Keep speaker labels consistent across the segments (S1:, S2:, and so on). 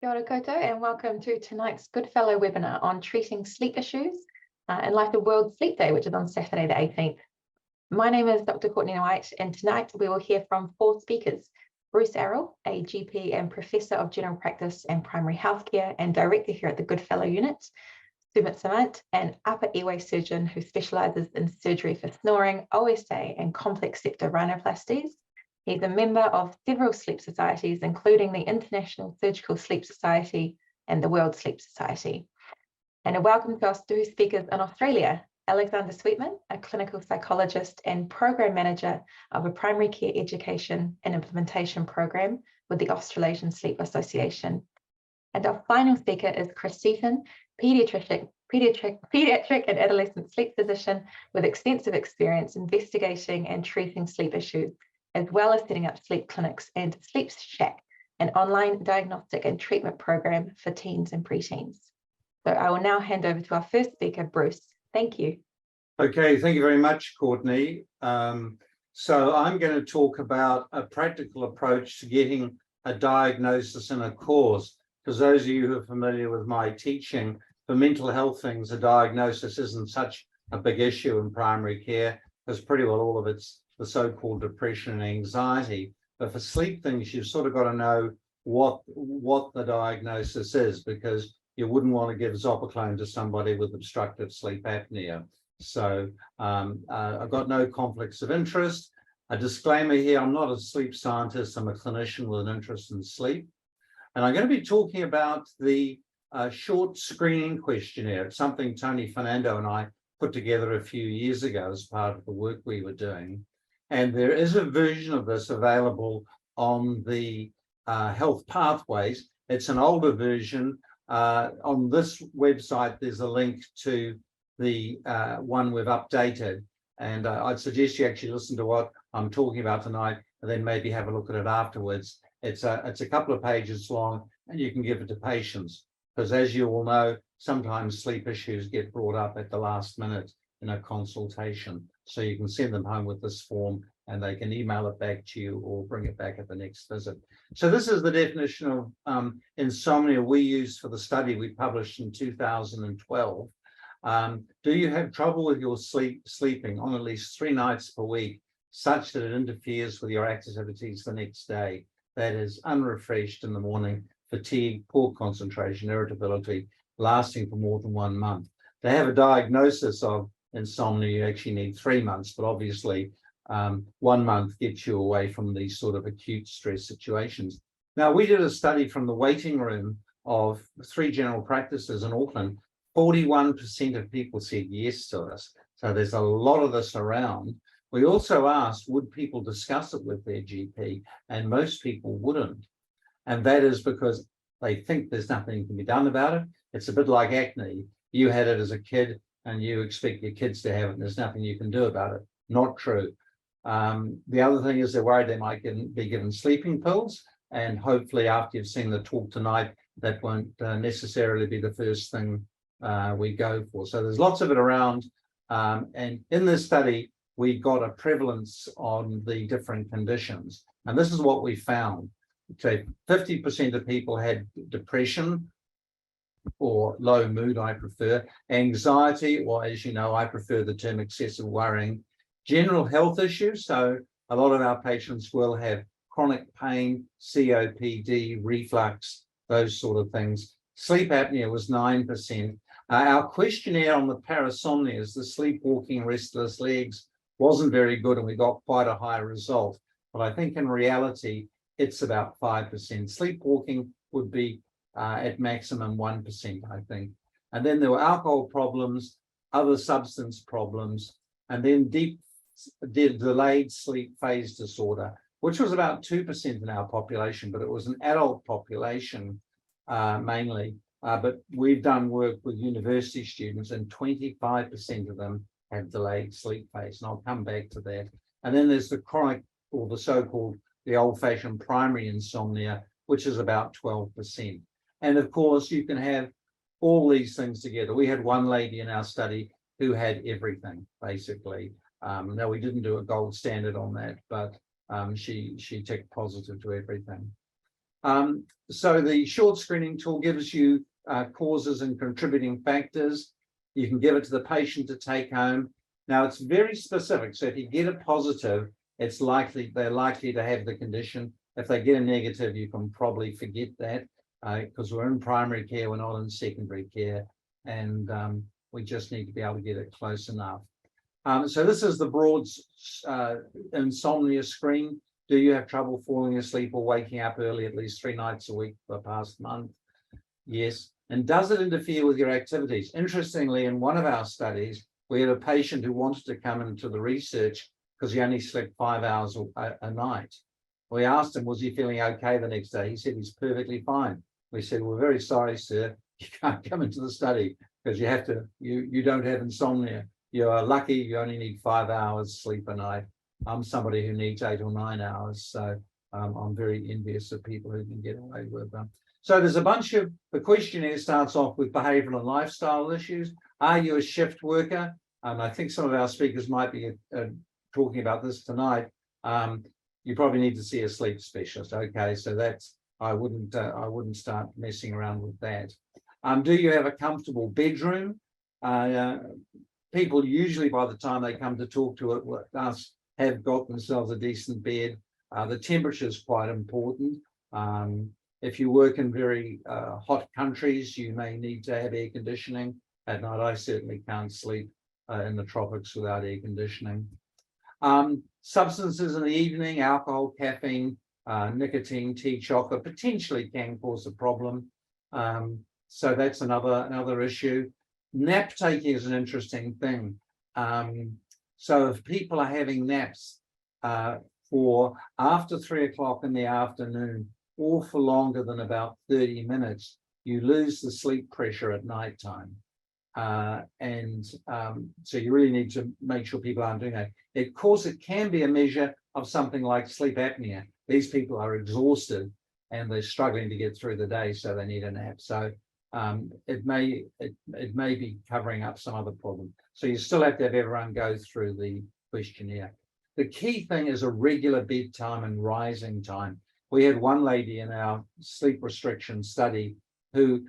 S1: Kia ora koutou, and welcome to tonight's Goodfellow webinar on treating sleep issues in light of World Sleep Day, which is on Saturday the 18th. My name is Dr. Courtney White, and tonight we will hear from 4 speakers. Bruce Arroll, a GP and Professor of General Practice and Primary Healthcare and Director here at the Goodfellow Unit. Sumit Samant, an upper airway surgeon who specialises in surgery for snoring, OSA and complex septal rhinoplasties. He's a member of several sleep societies, including the International Surgical Sleep Society and the World Sleep Society. And a welcome to our 2 speakers in Australia, Alexander Sweetman, a clinical psychologist and program manager of a primary care education and implementation program with the Australasian Sleep Association. And our final speaker is Chris Seton, pediatric and adolescent sleep physician with extensive experience investigating and treating sleep issues, as well as setting up sleep clinics and Sleep Shack, an online diagnostic and treatment program for teens and preteens. So I will now hand over to our first speaker, Bruce. Thank you.
S2: Okay, thank you very much, Courtney. So I'm going to talk about a practical approach to getting a diagnosis and a cause, because those of you who are familiar with my teaching, for mental health things, a diagnosis isn't such a big issue in primary care, because pretty well all of it's the so-called depression and anxiety. But for sleep things, you've sort of got to know what the diagnosis is, because you wouldn't want to give zopiclone to somebody with obstructive sleep apnea. So I've got no conflicts of interest. A disclaimer here, I'm not a sleep scientist, I'm a clinician with an interest in sleep. And I'm going to be talking about the short screening questionnaire. It's something Tony Fernando and I put together a few years ago as part of the work we were doing. And there is a version of this available on the Health Pathways. It's an older version. On this website, there's a link to the one we've updated. And I'd suggest you actually listen to what I'm talking about tonight, and then maybe have a look at it afterwards. It's a couple of pages long, and you can give it to patients, because as you all know, sometimes sleep issues get brought up at the last minute in a consultation. So you can send them home with this form, and they can email it back to you or bring it back at the next visit. So this is the definition of insomnia we used for the study we published in 2012. Do you have trouble with your sleeping on at least 3 nights per week, such that it interferes with your activities the next day? That is unrefreshed in the morning, fatigue, poor concentration, irritability, lasting for more than 1 month. To have a diagnosis of insomnia, you actually need 3 months, but obviously 1 month gets you away from these sort of acute stress situations. Now, we did a study from the waiting room of 3 general practices in Auckland. 41% of people said yes to us. So there's a lot of this around. We also asked, would people discuss it with their GP? And most people wouldn't. And that is because they think there's nothing can be done about it. It's a bit like acne. You had it as a kid and you expect your kids to have it, and there's nothing you can do about it. Not true. The other thing is they're worried they might be given sleeping pills. And hopefully after you've seen the talk tonight, that won't necessarily be the first thing we go for. So there's lots of it around. And in this study, we got a prevalence on the different conditions. And this is what we found. So 50% of people had depression or low mood, I prefer, anxiety, or as you know, I prefer the term excessive worrying, general health issues. So a lot of our patients will have chronic pain, COPD, reflux, those sort of things. Sleep apnea was 9%. Our questionnaire on the parasomnias, the sleepwalking, restless legs, wasn't very good, and we got quite a high result. But I think in reality, it's about 5%. Sleepwalking would be at maximum 1%, I think. And then there were alcohol problems, other substance problems, and then delayed sleep phase disorder, which was about 2% in our population, but it was an adult population mainly. But we've done work with university students, and 25% of them have delayed sleep phase, and I'll come back to that. And then there's the chronic, or the so-called, the old-fashioned primary insomnia, which is about 12%. And of course, you can have all these things together. We had one lady in our study who had everything, basically. Now, we didn't do a gold standard on that, but she ticked positive to everything. So the short screening tool gives you causes and contributing factors. You can give it to the patient to take home. Now it's very specific. So if you get a positive, they're likely to have the condition. If they get a negative, you can probably forget that because we're in primary care, we're not in secondary care, and we just need to be able to get it close enough. So this is the broad insomnia screen. Do you have trouble falling asleep or waking up early at least 3 nights a week for the past month? Yes. And does it interfere with your activities? Interestingly, in one of our studies, we had a patient who wanted to come into the research because he only slept 5 hours a night. We asked him, was he feeling okay the next day? He said he's perfectly fine. We said, we're very sorry, sir, you can't come into the study because you don't have insomnia. You are lucky you only need 5 hours sleep a night. I'm somebody who needs 8 or 9 hours. So I'm very envious of people who can get away with them. So there's a bunch of, the questionnaire starts off with behavioural and lifestyle issues. Are you a shift worker? I think some of our speakers might be talking about this tonight. You probably need to see a sleep specialist. Okay, so that's, I wouldn't start messing around with that. Do you have a comfortable bedroom? People usually by the time they come to talk to us have got themselves a decent bed. The temperature is quite important. If you work in very hot countries, you may need to have air conditioning at night. I certainly can't sleep in the tropics without air conditioning. Substances in the evening, alcohol, caffeine, nicotine, tea, chocolate potentially can cause a problem. So that's another issue. Nap taking is an interesting thing. So if people are having naps for after 3 o'clock in the afternoon or for longer than about 30 minutes, you lose the sleep pressure at nighttime. So you really need to make sure people aren't doing that. Of course, it can be a measure of something like sleep apnea. These people are exhausted and they're struggling to get through the day, so they need a nap. So it may be covering up some other problem. So you still have to have everyone go through the questionnaire. The key thing is a regular bedtime and rising time. We had one lady in our sleep restriction study who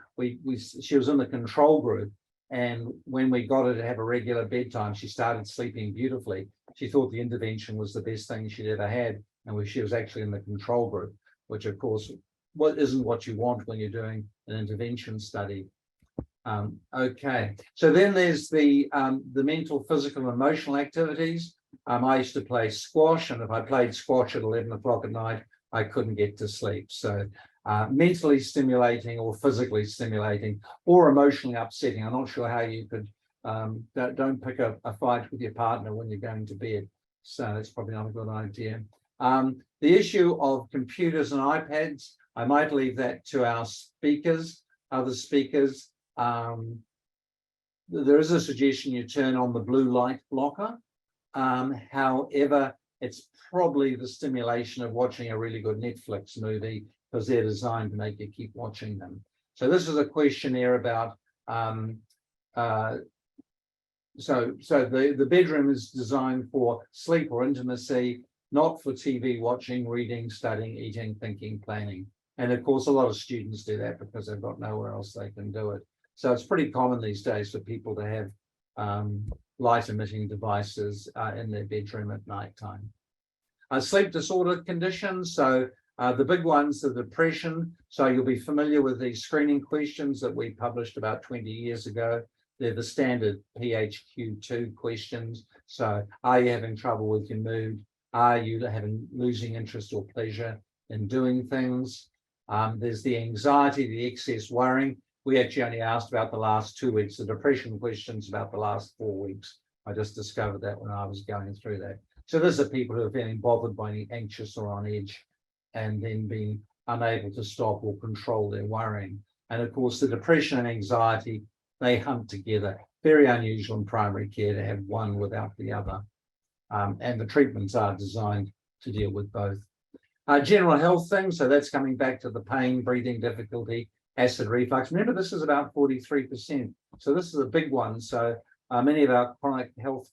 S2: she was in the control group, and when we got her to have a regular bedtime, she started sleeping beautifully. She thought the intervention was the best thing she'd ever had, and she was actually in the control group, which of course isn't what you want when you're doing an intervention study. Okay, so then there's the mental, physical, and emotional activities. I used to play squash, and if I played squash at 11 o'clock at night, I couldn't get to sleep. So mentally stimulating or physically stimulating or emotionally upsetting. I'm not sure how you could, don't pick a fight with your partner when you're going to bed. So it's probably not a good idea. The issue of computers and iPads, I might leave that to our speakers, other speakers. There is a suggestion you turn on the blue light blocker. However, it's probably the stimulation of watching a really good Netflix movie because they're designed to make you keep watching them. So this is a questionnaire about, so the bedroom is designed for sleep or intimacy, not for TV watching, reading, studying, eating, thinking, planning. And of course, a lot of students do that because they've got nowhere else they can do it. So it's pretty common these days for people to have light emitting devices in their bedroom at nighttime. Sleep disorder conditions. So the big ones are depression. So you'll be familiar with these screening questions that we published about 20 years ago. They're the standard PHQ-2 questions. So are you having trouble with your mood? Are you losing interest or pleasure in doing things? There's the anxiety, the excess worrying. We actually only asked about the last 2 weeks. The depression questions about the last 4 weeks. I just discovered that when I was going through that. So these are people who are feeling bothered by any anxious or on edge and then being unable to stop or control their worrying. And of course, the depression and anxiety, they hunt together. Very unusual in primary care to have one without the other. And the treatments are designed to deal with both. General health things, so that's coming back to the pain, breathing difficulty, acid reflux. Remember, this is about 43%. So this is a big one. So many of our chronic health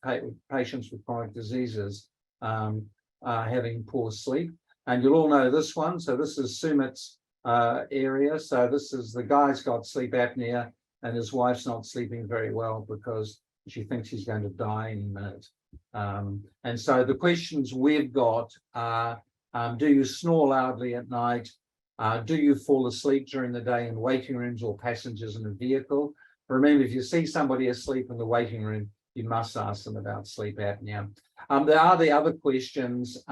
S2: patients with chronic diseases are having poor sleep. And you'll all know this one. So this is Sumit's area. So this is the guy's got sleep apnea and his wife's not sleeping very well because she thinks he's going to die in a minute. And so the questions we've got are, do you snore loudly at night? Do you fall asleep during the day in waiting rooms or passengers in a vehicle? Remember, if you see somebody asleep in the waiting room, you must ask them about sleep apnea. There are the other questions,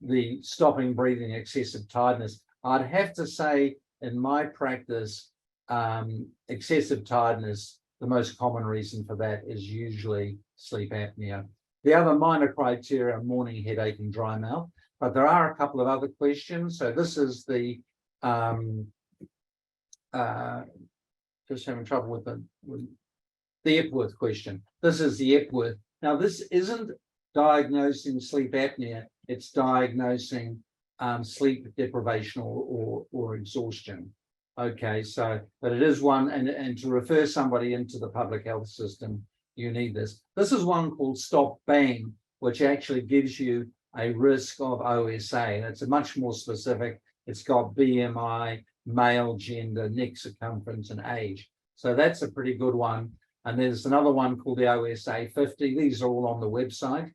S2: the stopping breathing, excessive tiredness. I'd have to say in my practice, excessive tiredness, the most common reason for that is usually sleep apnea. The other minor criteria are morning headache and dry mouth, but there are a couple of other questions. So this is the, just having trouble with the Epworth question. This is the Epworth. Now, this isn't diagnosing sleep apnea, it's diagnosing sleep deprivation or exhaustion. Okay, so, but it is one, and to refer somebody into the public health system, you need this. This is one called Stop Bang, which actually gives you a risk of OSA, and it's a much more specific. It's got BMI, male, gender, neck circumference, and age. So that's a pretty good one. And there's another one called the OSA 50. These are all on the website.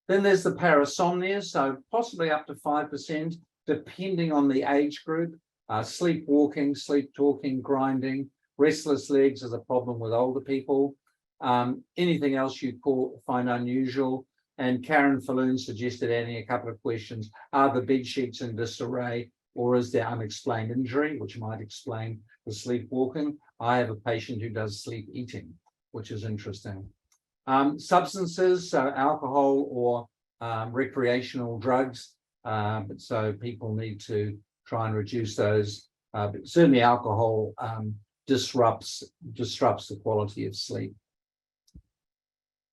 S2: Then there's the parasomnia, so possibly up to 5%, depending on the age group. Sleepwalking, sleep talking, grinding, restless legs is a problem with older people. Anything else you find unusual. And Karen Falloon suggested adding a couple of questions. Are the bed sheets in disarray, or is there unexplained injury, which might explain the sleepwalking? I have a patient who does sleep eating, which is interesting. Substances, so alcohol or recreational drugs. So people need to try and reduce those. But certainly alcohol disrupts the quality of sleep.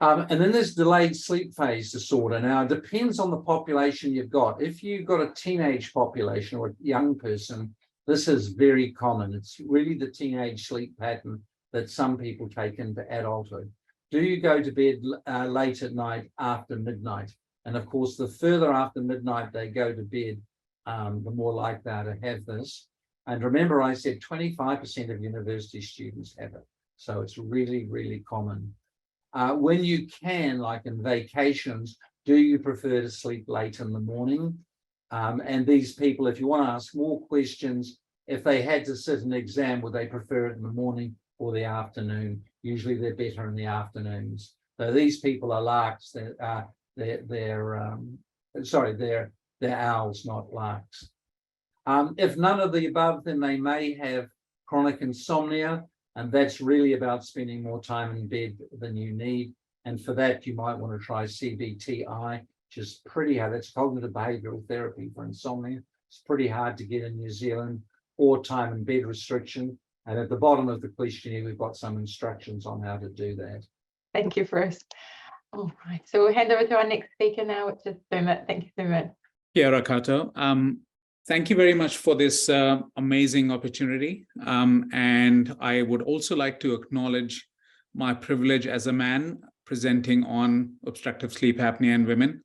S2: And then there's delayed sleep phase disorder. Now, it depends on the population you've got. If you've got a teenage population or a young person, this is very common. It's really the teenage sleep pattern that some people take into adulthood. Do you go to bed late at night after midnight? And of course, the further after midnight they go to bed, the more likely they are to have this. And remember, I said 25% of university students have it. So it's really, really common. When you can, like in vacations, do you prefer to sleep late in the morning? And these people, if you want to ask more questions, if they had to sit an exam, would they prefer it in the morning or the afternoon? Usually they're better in the afternoons. So these people are larks. They're owls, not larks. If none of the above, then they may have chronic insomnia, and that's really about spending more time in bed than you need. And for that, you might want to try CBTI, which is pretty hard. That's cognitive behavioural therapy for insomnia. It's pretty hard to get in New Zealand, or time in bed restriction. And at the bottom of the questionnaire, we've got some instructions on how to do that.
S1: Thank you, Bruce. All right, so we'll hand over to our next speaker now, which is Sumit. Thank you, Sumit.
S3: Kia ora koutou. Thank you very much for this amazing opportunity. And I would also like to acknowledge my privilege as a man presenting on obstructive sleep apnea in women.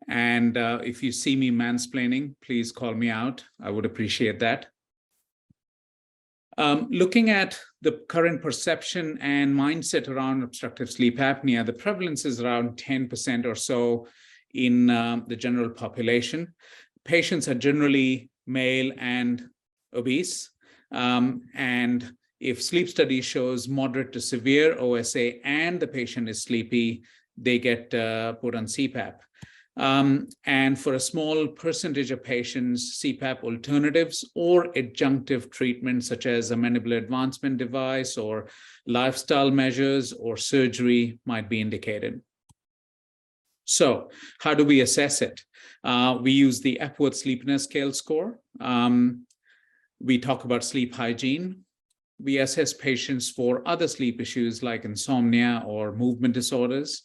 S3: And if you see me mansplaining, please call me out. I would appreciate that. Looking at the current perception and mindset around obstructive sleep apnea, the prevalence is around 10% or so in the general population. Patients are generally male and obese. And if sleep study shows moderate to severe OSA and the patient is sleepy, they get put on CPAP. And for a small percentage of patients, CPAP alternatives or adjunctive treatments such as a mandibular advancement device or lifestyle measures or surgery might be indicated. So how do we assess it? We use the Epworth Sleepiness Scale score. We talk about sleep hygiene. We assess patients for other sleep issues like insomnia or movement disorders.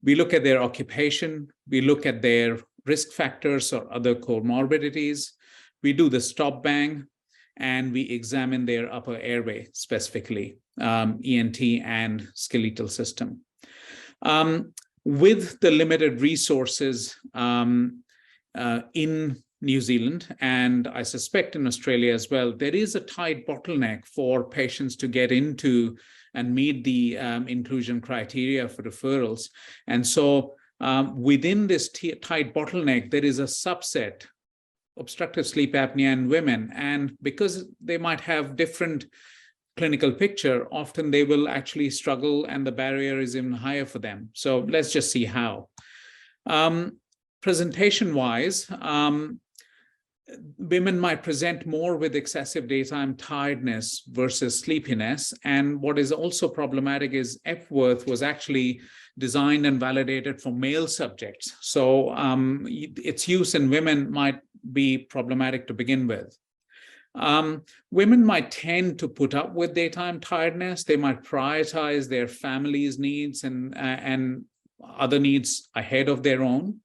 S3: We look at their occupation. We look at their risk factors or other comorbidities. We do the stop bang, and we examine their upper airway, specifically ENT and skeletal system. With the limited resources in New Zealand, and I suspect in Australia as well, there is a tight bottleneck for patients to get into and meet the inclusion criteria for referrals. And so within this tight bottleneck, there is a subset, obstructive sleep apnea in women. And because they might have different clinical picture, often they will actually struggle and the barrier is even higher for them. So let's just see how. Presentation-wise, women might present more with excessive daytime tiredness versus sleepiness. And what is also problematic is Epworth was actually designed and validated for male subjects. So its use in women might be problematic to begin with. Women might tend to put up with daytime tiredness. They might prioritize their family's needs and other needs ahead of their own.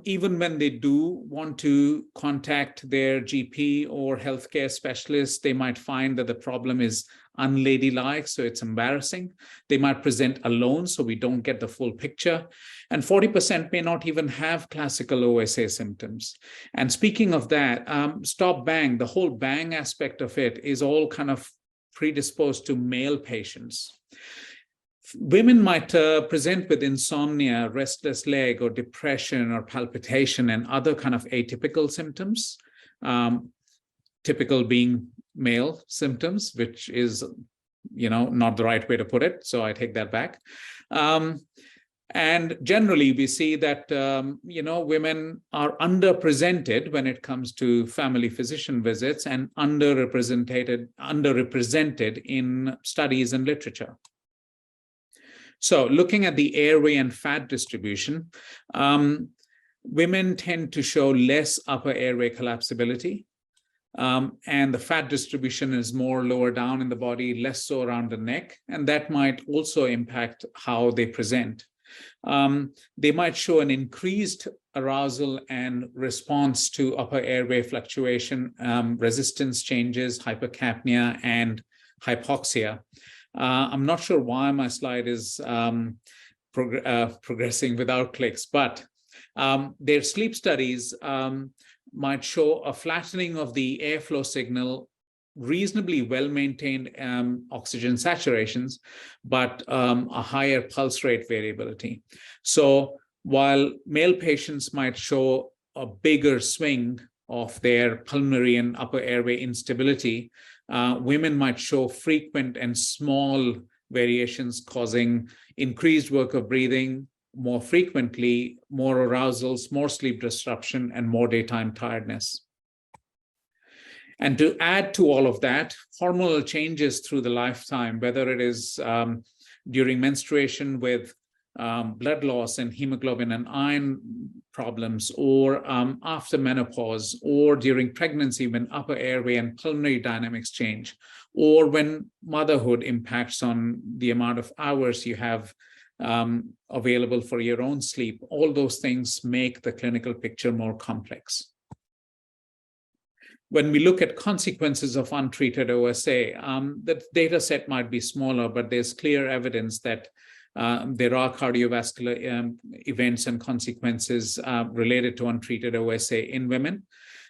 S3: Even when they do want to contact their GP or healthcare specialist, they might find that the problem is unladylike, so it's embarrassing. They might present alone, so we don't get the full picture. And 40% may not even have classical OSA symptoms. And speaking of that, stop bang, the whole bang aspect of it is all kind of predisposed to male patients. Women might present with insomnia, restless leg, or depression, or palpitation, and other kind of atypical symptoms, typical being male symptoms, which is, not the right way to put it. So I take that back. And generally, we see that, women are underrepresented when it comes to family physician visits and underrepresented in studies and literature. So looking at the airway and fat distribution, women tend to show less upper airway collapsibility, and the fat distribution is more lower down in the body, less so around the neck, and that might also impact how they present. They might show an increased arousal and response to upper airway fluctuation, resistance changes, hypercapnia, and hypoxia. I'm not sure why my slide is progressing without clicks, but their sleep studies might show a flattening of the airflow signal, reasonably well-maintained oxygen saturations, but a higher pulse rate variability. So while male patients might show a bigger swing of their pulmonary and upper airway instability, women might show frequent and small variations causing increased work of breathing more frequently, more arousals, more sleep disruption, and more daytime tiredness. And to add to all of that, hormonal changes through the lifetime, whether it is during menstruation with blood loss and hemoglobin and iron problems, or after menopause, or during pregnancy when upper airway and pulmonary dynamics change, or when motherhood impacts on the amount of hours you have available for your own sleep. All those things make the clinical picture more complex. When we look at consequences of untreated OSA, the data set might be smaller, but there's clear evidence that there are cardiovascular events and consequences related to untreated OSA in women.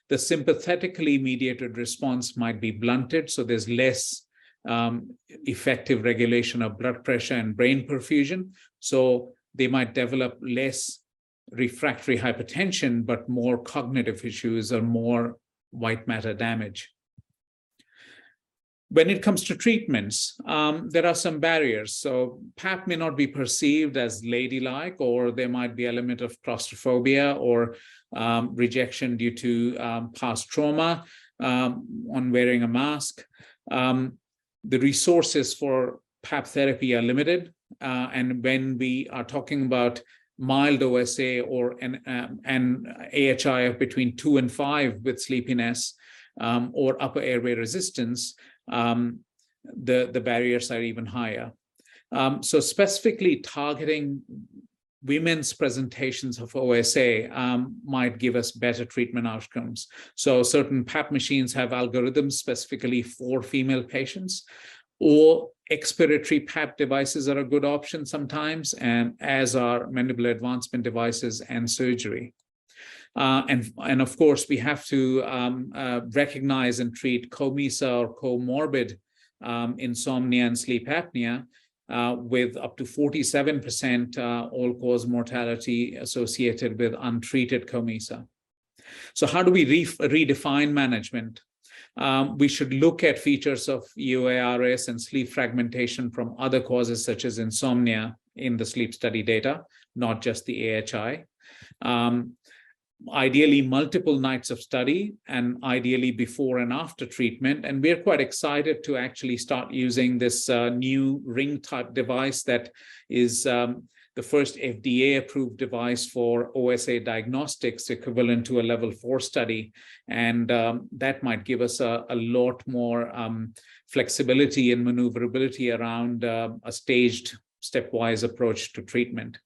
S3: The sympathetically mediated response might be blunted, so there's less effective regulation of blood pressure and brain perfusion. So they might develop less refractory hypertension, but more cognitive issues or more white matter damage. When it comes to treatments, there are some barriers. So PAP may not be perceived as ladylike, or there might be an element of claustrophobia or rejection due to past trauma on wearing a mask. The resources for PAP therapy are limited. And when we are talking about mild OSA or an AHI of between 2 and 5 with sleepiness or upper airway resistance, the barriers are even higher. So specifically targeting women's presentations of OSA might give us better treatment outcomes. So certain PAP machines have algorithms specifically for female patients, or expiratory PAP devices are a good option sometimes, and as are mandibular advancement devices and surgery. And of course, we have to recognize and treat comisa or comorbid insomnia and sleep apnea with up to 47% all-cause mortality associated with untreated comisa. So how do we redefine management? We should look at features of UARS and sleep fragmentation from other causes such as insomnia in the sleep study data, not just the AHI. Ideally, multiple nights of study, and ideally before and after treatment. And we're quite excited to actually start using this new ring type device that is the first FDA-approved device for OSA diagnostics, equivalent to a level 4 study. And that might give us a lot more flexibility and maneuverability around a staged, stepwise approach to treatment.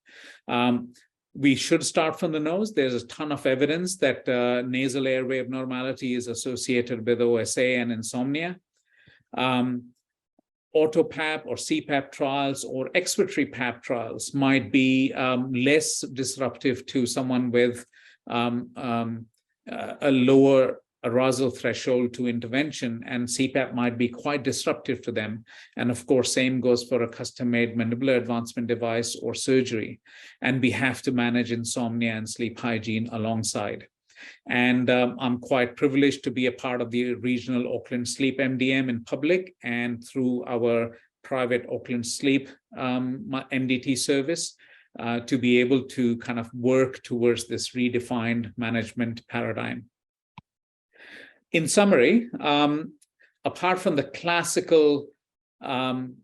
S3: We should start from the nose. There's a ton of evidence that nasal airway abnormality is associated with OSA and insomnia. Auto-PAP or CPAP trials or expiratory PAP trials might be less disruptive to someone with a lower arousal threshold to intervention, and CPAP might be quite disruptive to them. And of course, same goes for a custom-made mandibular advancement device or surgery. And we have to manage insomnia and sleep hygiene alongside. And I'm quite privileged to be a part of the regional Auckland Sleep MDM in public and through our private Auckland Sleep MDT service to be able to kind of work towards this redefined management paradigm. In summary, apart from the classical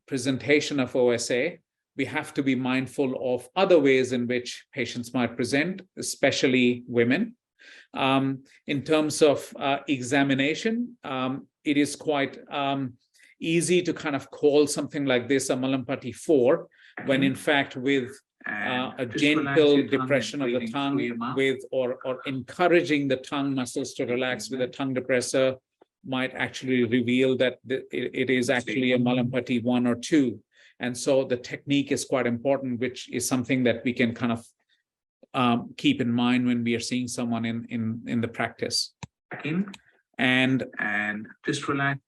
S3: presentation of OSA, we have to be mindful of other ways in which patients might present, especially women. In terms of examination, it is quite easy to kind of call something like this a Mallampati 4, when in fact with a gentle depression of the tongue with or encouraging the tongue muscles to relax with a tongue depressor might actually reveal that it is actually a Mallampati 1 or 2. And so the technique is quite important, which is something that we can kind of keep in mind when we are seeing someone in the practice. And just relax.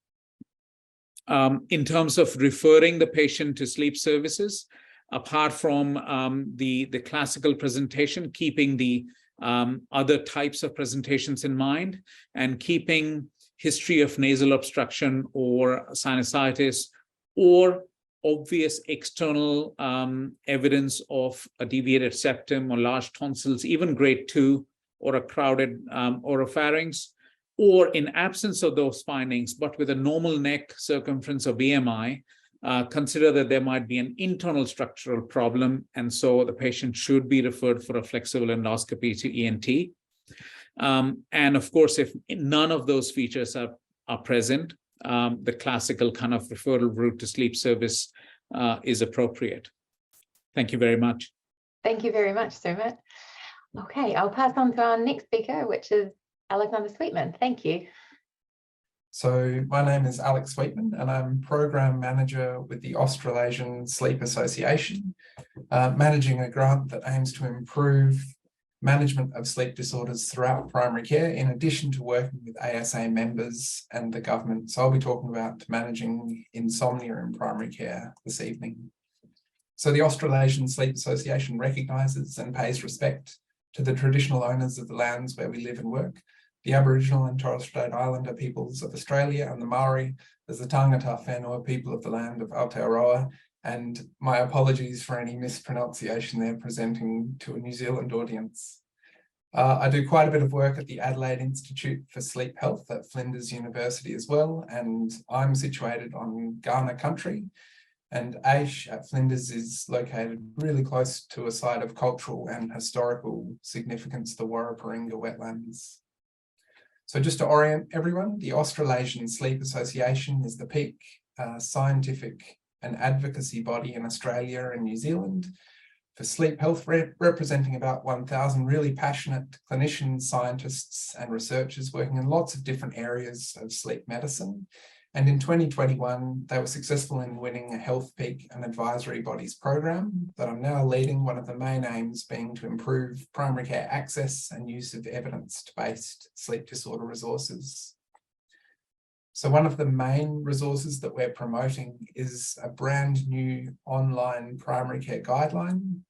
S3: In terms of referring the patient to sleep services, apart from the classical presentation, keeping the other types of presentations in mind and keeping history of nasal obstruction or sinusitis or obvious external evidence of a deviated septum or large tonsils, even grade 2 or a crowded oropharynx, or in absence of those findings, but with a normal neck circumference or BMI, consider that there might be an internal structural problem, and so the patient should be referred for a flexible endoscopy to ENT. And of course, if none of those features are present, the classical kind of referral route to sleep service is appropriate. Thank you very much.
S1: Thank you very much, Sumit. Okay, I'll pass on to our next speaker, which is Alexander Sweetman. Thank you.
S4: So my name is Alex Sweetman, and I'm Program Manager with the Australasian Sleep Association, managing a grant that aims to improve management of sleep disorders throughout primary care, in addition to working with ASA members and the government. So I'll be talking about managing insomnia in primary care this evening. So the Australasian Sleep Association recognises and pays respect to the traditional owners of the lands where we live and work, the Aboriginal and Torres Strait Islander peoples of Australia, and the Maori as the Tangata Whenua people of the land of Aotearoa. And my apologies for any mispronunciation there, presenting to a New Zealand audience. I do quite a bit of work at the Adelaide Institute for Sleep Health at Flinders University as well, and I'm situated on Kaurna country. And Aish at Flinders is located really close to a site of cultural and historical significance, the Warraparinga wetlands. So just to orient everyone, the Australasian Sleep Association is the peak scientific and advocacy body in Australia and New Zealand for sleep health, representing about 1,000 really passionate clinicians, scientists, and researchers working in lots of different areas of sleep medicine. And in 2021, they were successful in winning a Health Peak and Advisory Bodies program that I'm now leading, one of the main aims being to improve primary care access and use of evidence-based sleep disorder resources. So one of the main resources that we're promoting is a brand new online primary care guideline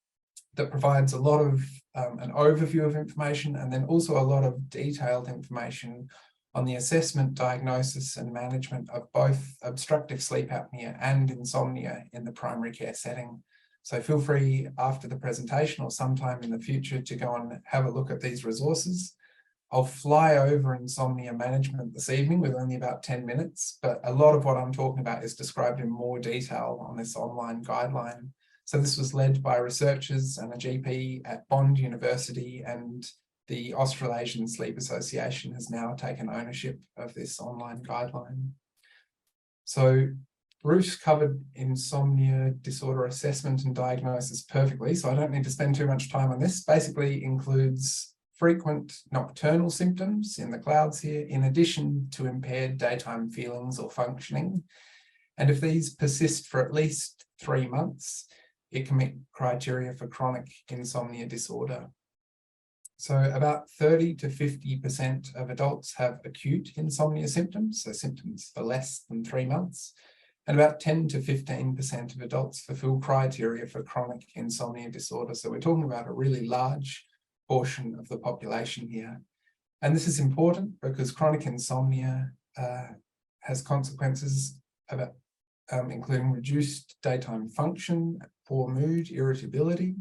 S4: that provides a lot of an overview of information, and then also a lot of detailed information on the assessment, diagnosis and management of both obstructive sleep apnea and insomnia in the primary care setting. So feel free after the presentation or sometime in the future to go and have a look at these resources. I'll fly over insomnia management this evening with only about 10 minutes, but a lot of what I'm talking about is described in more detail on this online guideline. So this was led by researchers and a GP at Bond University, and the Australasian Sleep Association has now taken ownership of this online guideline. So Bruce covered insomnia disorder assessment and diagnosis perfectly, so I don't need to spend too much time on this. Basically includes frequent nocturnal symptoms in the clouds here, in addition to impaired daytime feelings or functioning. And if these persist for at least 3 months, it can meet criteria for chronic insomnia disorder. So about 30 to 50% of adults have acute insomnia symptoms, so symptoms for less than 3 months, and about 10 to 15% of adults fulfill criteria for chronic insomnia disorder. So we're talking about a really large portion of the population here. And this is important because chronic insomnia has consequences about, including reduced daytime function, poor mood, irritability,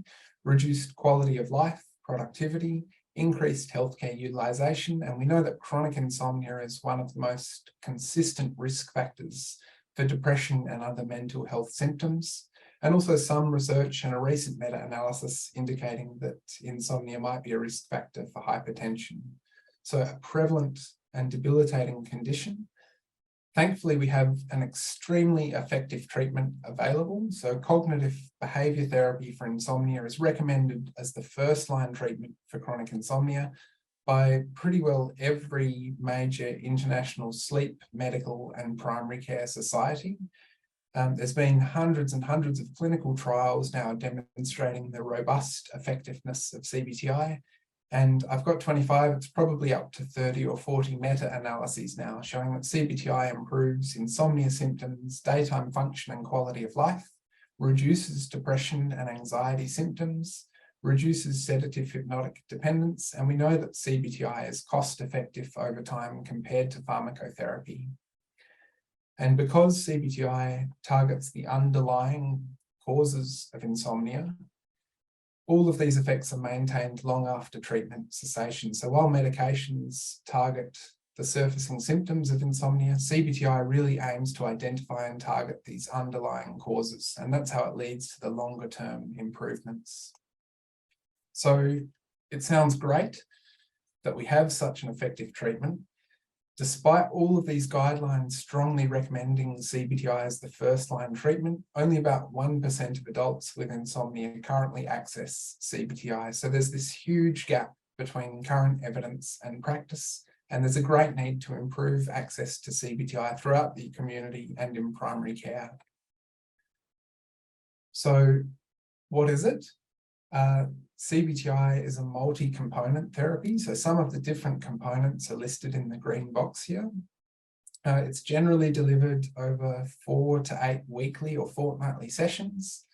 S4: reduced quality of life, productivity, increased healthcare utilisation, and we know that chronic insomnia is one of the most consistent risk factors for depression and other mental health symptoms, and also some research and a recent meta-analysis indicating that insomnia might be a risk factor for hypertension. So a prevalent and debilitating condition. Thankfully, we have an extremely effective treatment available. So cognitive behaviour therapy for insomnia is recommended as the first-line treatment for chronic insomnia by pretty well every major international sleep, medical and primary care society. There's been hundreds and hundreds of clinical trials now demonstrating the robust effectiveness of CBTI. And I've got 25, it's probably up to 30 or 40 meta-analyses now showing that CBTI improves insomnia symptoms, daytime function and quality of life, reduces depression and anxiety symptoms, reduces sedative hypnotic dependence, and we know that CBTI is cost-effective over time compared to pharmacotherapy. And because CBTI targets the underlying causes of insomnia, all of these effects are maintained long after treatment cessation. So while medications target the surfacing symptoms of insomnia, CBTI really aims to identify and target these underlying causes, and that's how it leads to the longer term improvements. So it sounds great that we have such an effective treatment. Despite all of these guidelines strongly recommending CBTI as the first-line treatment, only about 1% of adults with insomnia currently access CBTI. So there's this huge gap between current evidence and practice, and there's a great need to improve access to CBTI throughout the community and in primary care. So what is it? CBTI is a multi-component therapy, so some of the different components are listed in the green box here. It's generally delivered over 4 to 8 weekly or fortnightly sessions,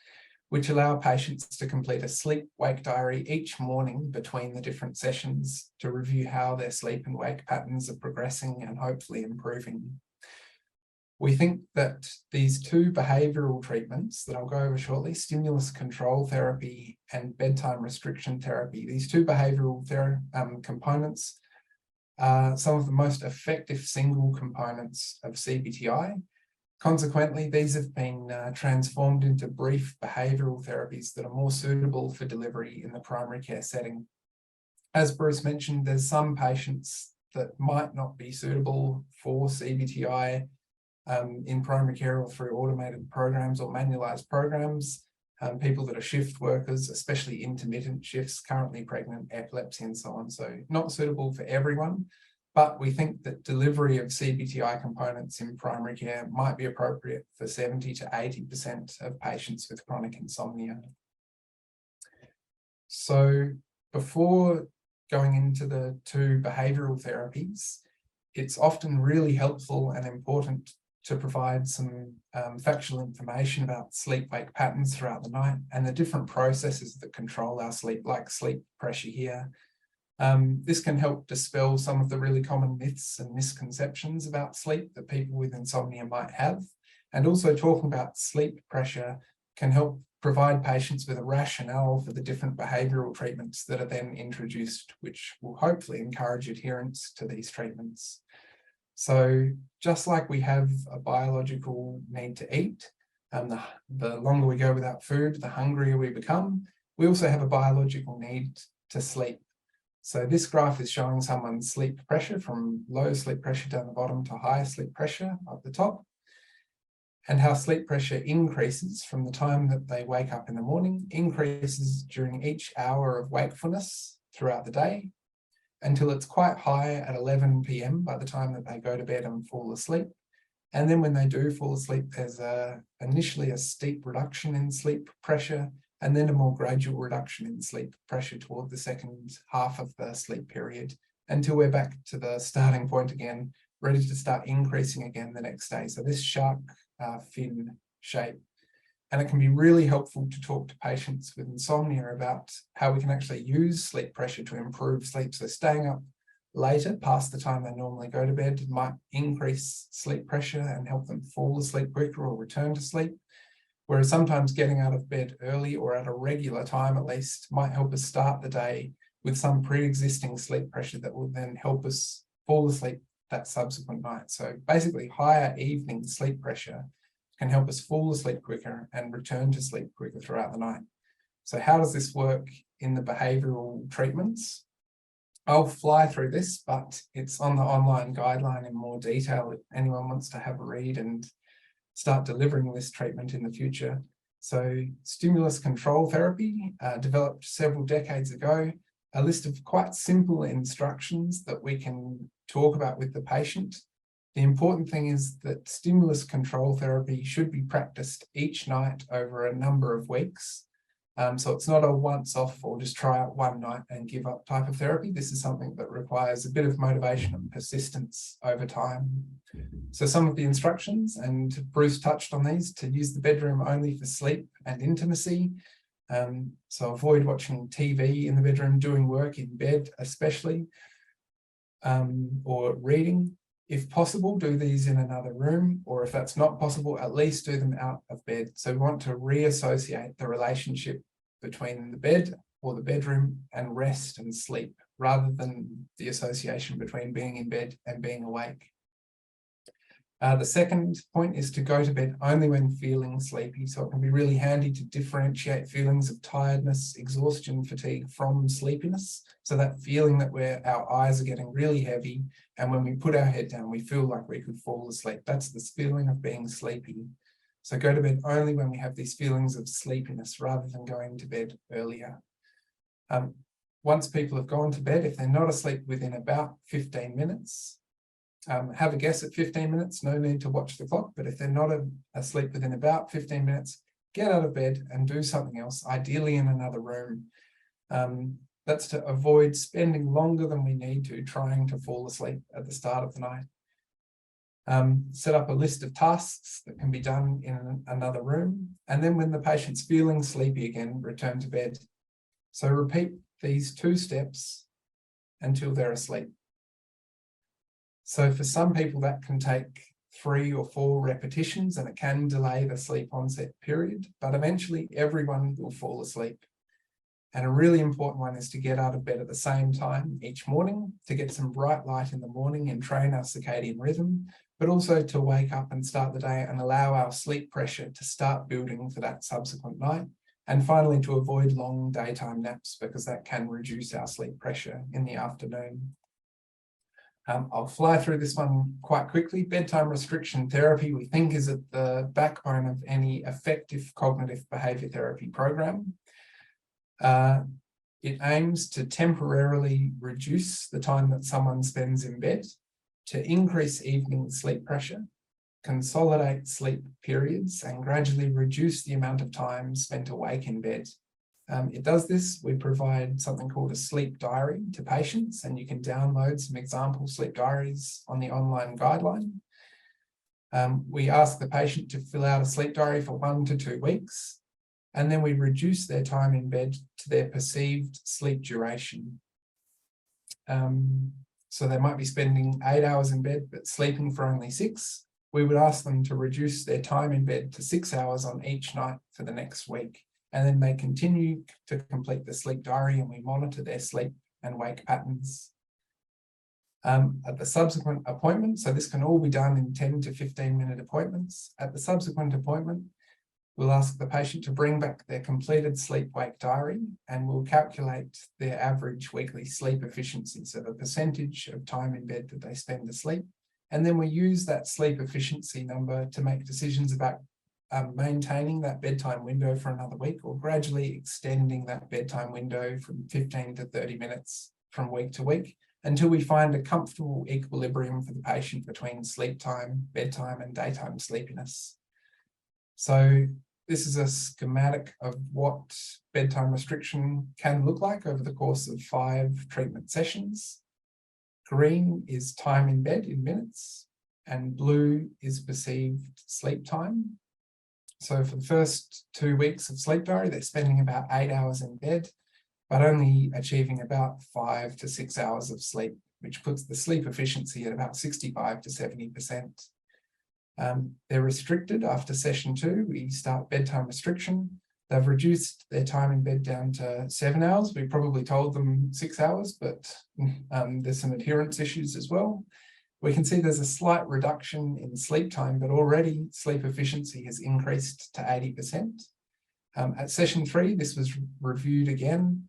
S4: which allow patients to complete a sleep-wake diary each morning between the different sessions to review how their sleep and wake patterns are progressing and hopefully improving. We think that these 2 behavioural treatments that I'll go over shortly, stimulus control therapy and bedtime restriction therapy, these 2 behavioural components are some of the most effective single components of CBTI. Consequently, these have been transformed into brief behavioural therapies that are more suitable for delivery in the primary care setting. As Bruce mentioned, there's some patients that might not be suitable for CBTI in primary care or through automated programs or manualized programs, people that are shift workers, especially intermittent shifts, currently pregnant, epilepsy and so on. So not suitable for everyone, but we think that delivery of CBTI components in primary care might be appropriate for 70 to 80% of patients with chronic insomnia. So before going into the two behavioural therapies, it's often really helpful and important to provide some factual information about sleep-wake patterns throughout the night and the different processes that control our sleep, like sleep pressure here. This can help dispel some of the really common myths and misconceptions about sleep that people with insomnia might have. And also talking about sleep pressure can help provide patients with a rationale for the different behavioural treatments that are then introduced, which will hopefully encourage adherence to these treatments. So just like we have a biological need to eat, the longer we go without food, the hungrier we become, we also have a biological need to sleep. So this graph is showing someone's sleep pressure from low sleep pressure down the bottom to high sleep pressure up the top, and how sleep pressure increases from the time that they wake up in the morning, increases during each hour of wakefulness throughout the day, until it's quite high at 11 p.m. by the time that they go to bed and fall asleep. And then when they do fall asleep, there's initially a steep reduction in sleep pressure, and then a more gradual reduction in sleep pressure toward the second half of the sleep period, until we're back to the starting point again, ready to start increasing again the next day. So this shark fin shape. And it can be really helpful to talk to patients with insomnia about how we can actually use sleep pressure to improve sleep. So staying up later, past the time they normally go to bed, might increase sleep pressure and help them fall asleep quicker or return to sleep. Whereas sometimes getting out of bed early or at a regular time at least might help us start the day with some pre-existing sleep pressure that will then help us fall asleep that subsequent night. So basically higher evening sleep pressure can help us fall asleep quicker and return to sleep quicker throughout the night. So how does this work in the behavioural treatments? I'll fly through this, but it's on the online guideline in more detail if anyone wants to have a read and start delivering this treatment in the future. So stimulus control therapy, developed several decades ago, a list of quite simple instructions that we can talk about with the patient. The important thing is that stimulus control therapy should be practiced each night over a number of weeks. So it's not a once-off or just try out one night and give up type of therapy. This is something that requires a bit of motivation and persistence over time. So some of the instructions, and Bruce touched on these, to use the bedroom only for sleep and intimacy. So avoid watching TV in the bedroom, doing work in bed especially, or reading. If possible, do these in another room, or if that's not possible, at least do them out of bed. So we want to reassociate the relationship between the bed or the bedroom and rest and sleep, rather than the association between being in bed and being awake. The second point is to go to bed only when feeling sleepy. So it can be really handy to differentiate feelings of tiredness, exhaustion, fatigue from sleepiness. So that feeling that our eyes are getting really heavy, and when we put our head down, we feel like we could fall asleep. That's this feeling of being sleepy. So go to bed only when we have these feelings of sleepiness, rather than going to bed earlier. Once people have gone to bed, if they're not asleep within about 15 minutes, have a guess at 15 minutes, no need to watch the clock, but if they're not asleep within about 15 minutes, get out of bed and do something else, ideally in another room. That's to avoid spending longer than we need to trying to fall asleep at the start of the night. Set up a list of tasks that can be done in another room, and then when the patient's feeling sleepy again, return to bed. So repeat these 2 steps until they're asleep. So for some people that can take 3 or 4 repetitions, and it can delay the sleep onset period, but eventually everyone will fall asleep. And a really important one is to get out of bed at the same time each morning, to get some bright light in the morning and train our circadian rhythm, but also to wake up and start the day and allow our sleep pressure to start building for that subsequent night. And finally, to avoid long daytime naps, because that can reduce our sleep pressure in the afternoon. I'll fly through this one quite quickly. Bedtime restriction therapy, we think, is at the backbone of any effective cognitive behaviour therapy program. It aims to temporarily reduce the time that someone spends in bed, to increase evening sleep pressure, consolidate sleep periods, and gradually reduce the amount of time spent awake in bed. It does this. We provide something called a sleep diary to patients, and you can download some example sleep diaries on the online guideline. We ask the patient to fill out a sleep diary for 1 to 2 weeks, and then we reduce their time in bed to their perceived sleep duration. So they might be spending 8 hours in bed, but sleeping for only 6. We would ask them to reduce their time in bed to 6 hours on each night for the next week. And then they continue to complete the sleep diary, and we monitor their sleep and wake patterns. At the subsequent appointment, so this can all be done in 10 to 15-minute appointments. At the subsequent appointment, we'll ask the patient to bring back their completed sleep-wake diary, and we'll calculate their average weekly sleep efficiency, so the percentage of time in bed that they spend asleep. And then we use that sleep efficiency number to make decisions about maintaining that bedtime window for another week, or gradually extending that bedtime window from 15 to 30 minutes from week to week, until we find a comfortable equilibrium for the patient between sleep time, bedtime, and daytime sleepiness. So this is a schematic of what bedtime restriction can look like over the course of 5 treatment sessions. Green is time in bed in minutes, and blue is perceived sleep time. So for the first 2 weeks of sleep diary, they're spending about 8 hours in bed, but only achieving about 5 to 6 hours of sleep, which puts the sleep efficiency at about 65 to 70%. They're restricted after session 2. We start bedtime restriction. They've reduced their time in bed down to 7 hours. We probably told them 6 hours, but there's some adherence issues as well. We can see there's a slight reduction in sleep time, but already sleep efficiency has increased to 80%. At session 3, this was reviewed again.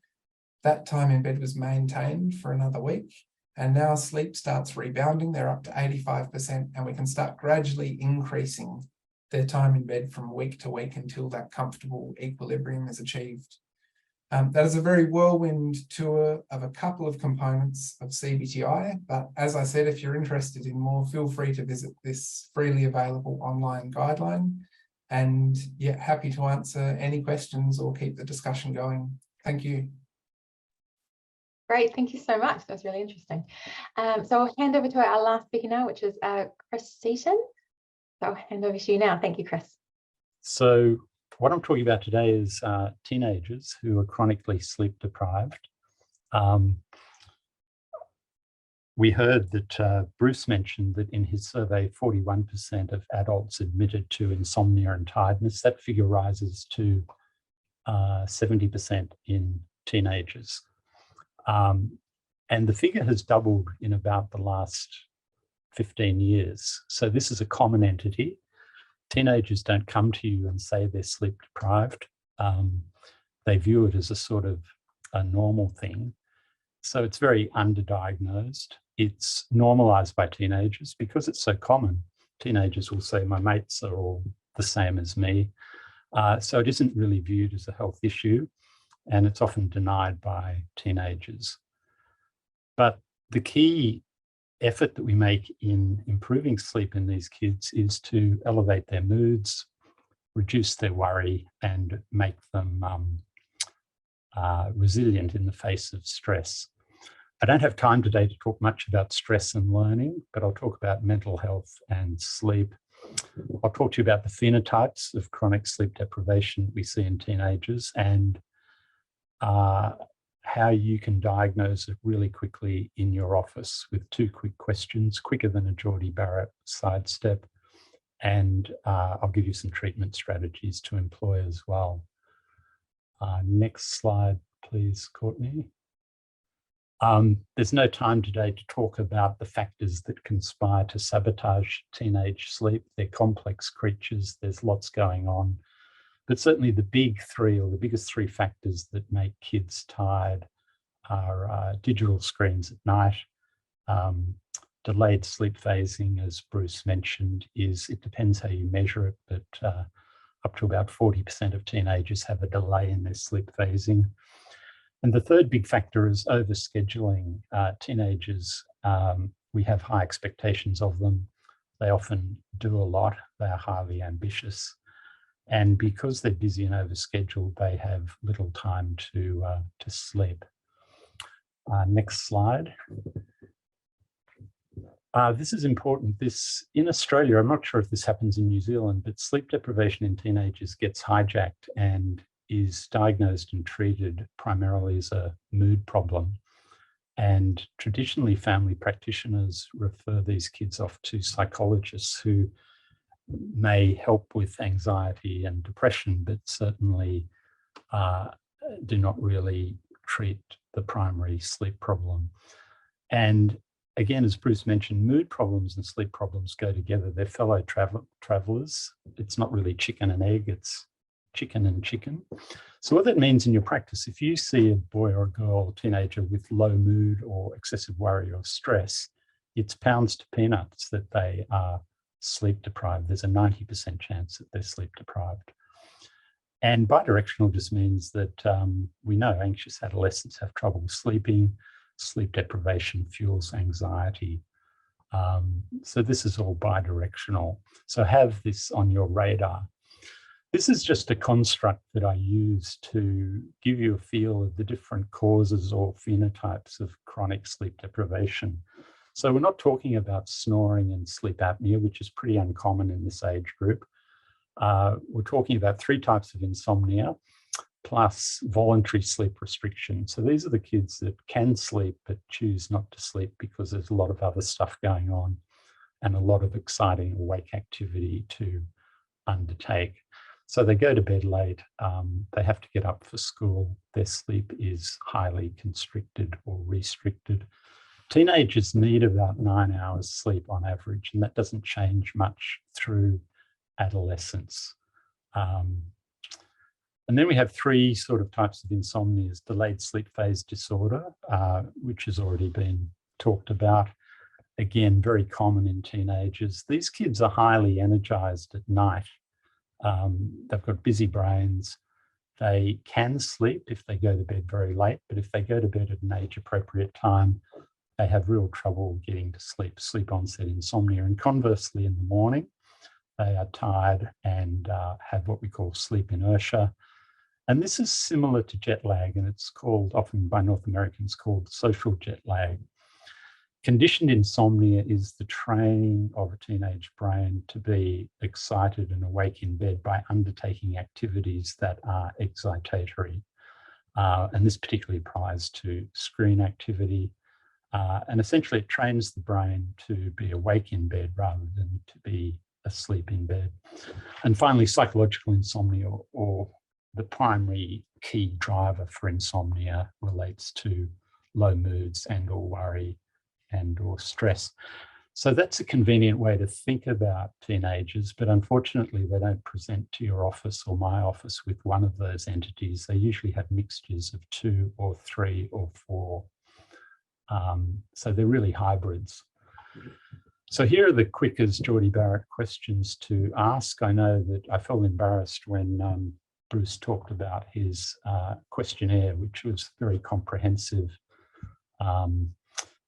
S4: That time in bed was maintained for another week, and now sleep starts rebounding. They're up to 85%, and we can start gradually increasing their time in bed from week to week until that comfortable equilibrium is achieved. That is a very whirlwind tour of a couple of components of CBTI, but as I said, if you're interested in more, feel free to visit this freely available online guideline, and yeah, happy to answer any questions or keep the discussion going. Thank you.
S1: Great, thank you so much. That was really interesting. So I'll hand over to our last speaker now, which is Chris Seton. So I'll hand over to you now. Thank you, Chris.
S5: So what I'm talking about today is teenagers who are chronically sleep deprived. We heard that Bruce mentioned that in his survey, 41% of adults admitted to insomnia and tiredness. That figure rises to 70% in teenagers. And the figure has doubled in about the last 15 years. So this is a common entity. Teenagers don't come to you and say they're sleep deprived. They view it as a sort of a normal thing. So it's very underdiagnosed. It's normalized by teenagers because it's so common. Teenagers will say, my mates are all the same as me. So it isn't really viewed as a health issue, and it's often denied by teenagers. But the key effort that we make in improving sleep in these kids is to elevate their moods, reduce their worry, and make them resilient in the face of stress. I don't have time today to talk much about stress and learning, but I'll talk about mental health and sleep. I'll talk to you about the phenotypes of chronic sleep deprivation we see in teenagers, and how you can diagnose it really quickly in your office with 2 quick questions, quicker than a Geordie Barrett sidestep. And I'll give you some treatment strategies to employ as well. Next slide, please, Courtney. There's no time today to talk about the factors that conspire to sabotage teenage sleep. They're complex creatures. There's lots going on. But certainly the big 3, or the biggest 3 factors that make kids tired are digital screens at night. Delayed sleep phasing, as Bruce mentioned, it depends how you measure it, but up to about 40% of teenagers have a delay in their sleep phasing. And the third big factor is overscheduling. Teenagers, we have high expectations of them. They often do a lot. They are highly ambitious. And because they're busy and overscheduled, they have little time to sleep. Next slide. This is important. This in Australia, I'm not sure if this happens in New Zealand, but sleep deprivation in teenagers gets hijacked and is diagnosed and treated primarily as a mood problem. And traditionally, family practitioners refer these kids off to psychologists who may help with anxiety and depression, but certainly do not really treat the primary sleep problem. And again, as Bruce mentioned, mood problems and sleep problems go together. They're fellow travelers. It's not really chicken and egg, it's chicken and chicken. So what that means in your practice, if you see a boy or a girl, teenager with low mood or excessive worry or stress, it's pounds to peanuts that they are sleep deprived. There's a 90% chance that they're sleep deprived. And bidirectional just means that we know anxious adolescents have trouble sleeping. Sleep deprivation fuels anxiety. So this is all bidirectional. So have this on your radar. This is just a construct that I use to give you a feel of the different causes or phenotypes of chronic sleep deprivation. So we're not talking about snoring and sleep apnea, which is pretty uncommon in this age group. We're talking about 3 types of insomnia plus voluntary sleep restriction. So these are the kids that can sleep but choose not to sleep because there's a lot of other stuff going on and a lot of exciting awake activity to undertake. So they go to bed late, they have to get up for school, their sleep is highly constricted or restricted. Teenagers need about 9 hours sleep on average, and that doesn't change much through adolescence. And then we have 3 sort of types of insomnias: delayed sleep phase disorder, which has already been talked about. Again, very common in teenagers. These kids are highly energized at night. They've got busy brains. They can sleep if they go to bed very late, but if they go to bed at an age-appropriate time, they have real trouble getting to sleep, sleep onset insomnia. And conversely, in the morning, they are tired and have what we call sleep inertia. And this is similar to jet lag, and it's called, often by North Americans, called social jet lag. Conditioned insomnia is the training of a teenage brain to be excited and awake in bed by undertaking activities that are excitatory. And this particularly applies to screen activity. And essentially it trains the brain to be awake in bed rather than to be asleep in bed. And finally, psychological insomnia, or the primary key driver for insomnia, relates to low moods and or worry and or stress. So that's a convenient way to think about teenagers, but unfortunately they don't present to your office or my office with one of those entities. They usually have mixtures of 2 or 3 or 4. So they're really hybrids. So here are the quick as Geordie Barrett questions to ask. I know that I felt embarrassed when Bruce talked about his questionnaire, which was very comprehensive.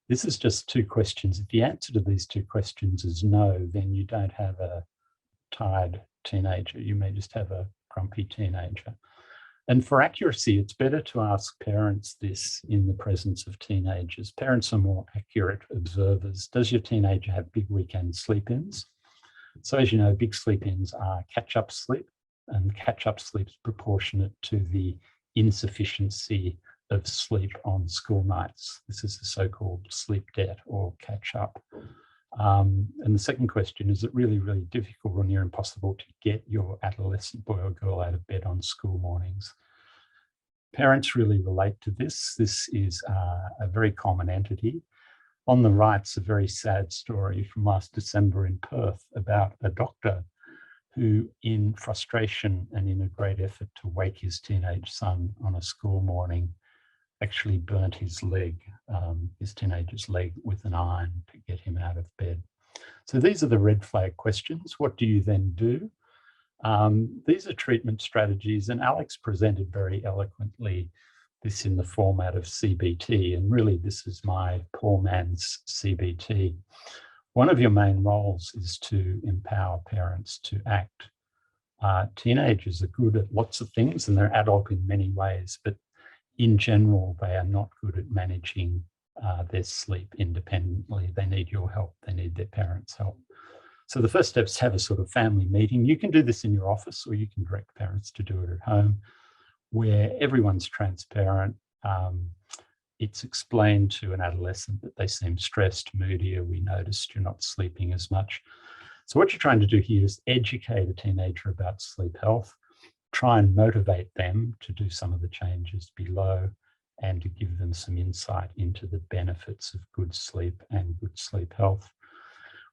S5: This is just 2 questions. If the answer to these 2 questions is no, then you don't have a tired teenager. You may just have a grumpy teenager. And for accuracy, it's better to ask parents this in the presence of teenagers. Parents are more accurate observers. Does your teenager have big weekend sleep-ins? So as you know, big sleep-ins are catch-up sleep, and catch-up sleep is proportionate to the insufficiency of sleep on school nights. This is the so-called sleep debt or catch-up. And the second question, is it really, really difficult or near impossible to get your adolescent boy or girl out of bed on school mornings? Parents really relate to this. This is a very common entity. On the right's a very sad story from last December in Perth about a doctor who, in frustration and in a great effort to wake his teenage son on a school morning, actually burnt his leg, his teenager's leg, with an iron to get him out of bed. So these are the red flag questions. What do you then do? These are treatment strategies, and Alex presented very eloquently this in the format of CBT, and really this is my poor man's CBT. One of your main roles is to empower parents to act. Teenagers are good at lots of things and they're adult in many ways, but in general, they are not good at managing their sleep independently. They need your help, they need their parents' help. So the first step is to have a sort of family meeting. You can do this in your office or you can direct parents to do it at home, where everyone's transparent. It's explained to an adolescent that they seem stressed, moodier. We noticed you're not sleeping as much. So what you're trying to do here is educate a teenager about sleep health, try and motivate them to do some of the changes below, and to give them some insight into the benefits of good sleep and good sleep health.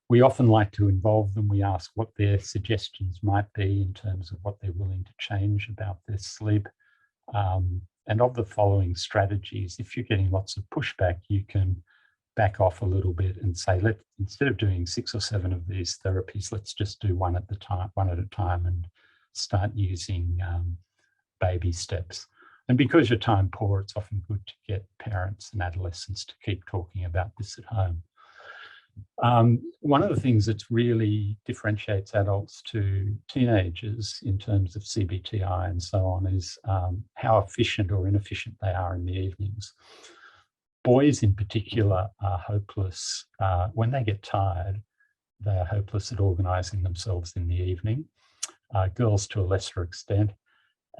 S5: We often like to involve them. We ask what their suggestions might be in terms of what they're willing to change about their sleep. And of the following strategies, if you're getting lots of pushback, you can back off a little bit and say, instead of doing 6 or 7 of these therapies, let's just do one at a time, and start using baby steps. And because you're time poor, it's often good to get parents and adolescents to keep talking about this at home. One of the things that really differentiates adults to teenagers in terms of CBTI and so on is how efficient or inefficient they are in the evenings. Boys in particular are hopeless. When they get tired, they are hopeless at organising themselves in the evening. Girls to a lesser extent.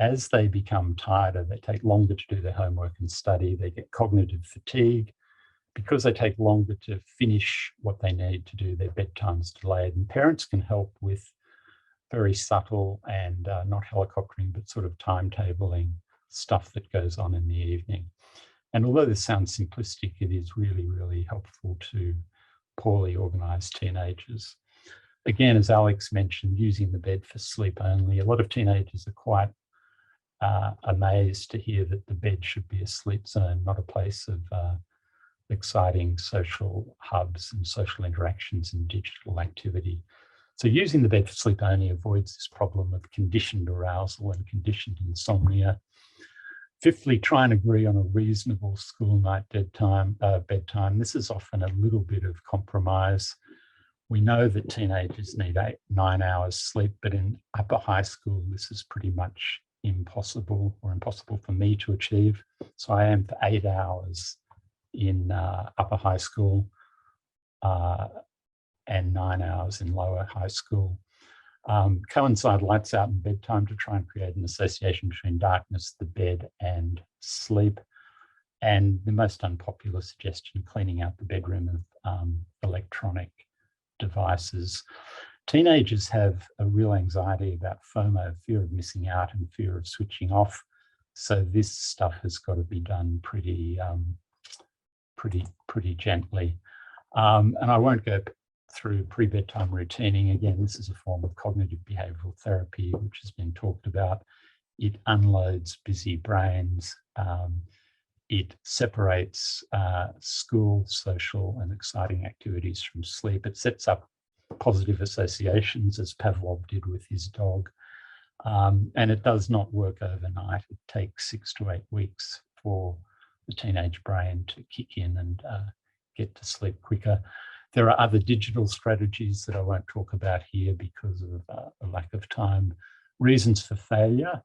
S5: As they become tireder, they take longer to do their homework and study. They get cognitive fatigue. Because they take longer to finish what they need to do, their bedtime's delayed. And parents can help with very subtle and not helicoptering, but sort of timetabling stuff that goes on in the evening. And although this sounds simplistic, it is really, really helpful to poorly organised teenagers. Again, as Alex mentioned, using the bed for sleep only. A lot of teenagers are quite amazed to hear that the bed should be a sleep zone, not a place of exciting social hubs and social interactions and digital activity. So using the bed for sleep only avoids this problem of conditioned arousal and conditioned insomnia. Fifthly, try and agree on a reasonable school night bedtime. This is often a little bit of compromise. We know that teenagers need 9 hours sleep, but in upper high school, this is pretty much impossible for me to achieve. So I aim for 8 hours in upper high school and 9 hours in lower high school. Coincide lights out and bedtime to try and create an association between darkness, the bed, and sleep. And the most unpopular suggestion, cleaning out the bedroom of electronic devices. Teenagers have a real anxiety about FOMO, fear of missing out and fear of switching off. So this stuff has got to be done pretty gently. And I won't go through pre-bedtime routining. Again, this is a form of cognitive behavioural therapy, which has been talked about. It unloads busy brains. It separates school, social and exciting activities from sleep. It sets up positive associations, as Pavlov did with his dog. And it does not work overnight. It takes 6 to 8 weeks for the teenage brain to kick in and get to sleep quicker. There are other digital strategies that I won't talk about here because of a lack of time. Reasons for failure.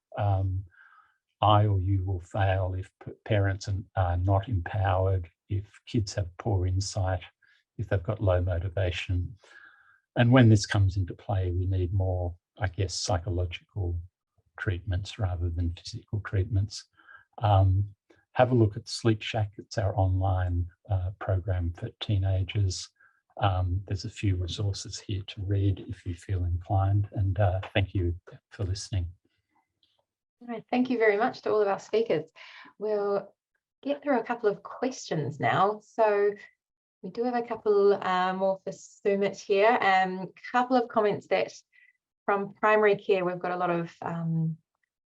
S5: I or you will fail if parents are not empowered, if kids have poor insight, if they've got low motivation. And when this comes into play, we need more, I guess, psychological treatments rather than physical treatments. Have a look at Sleep Shack. It's our online program for teenagers. There's a few resources here to read if you feel inclined. And thank you for listening.
S1: All right, thank you very much to all of our speakers. We'll get through a couple of questions now. So we do have a couple more for Sumit here. A couple of comments that from primary care, we've got a lot of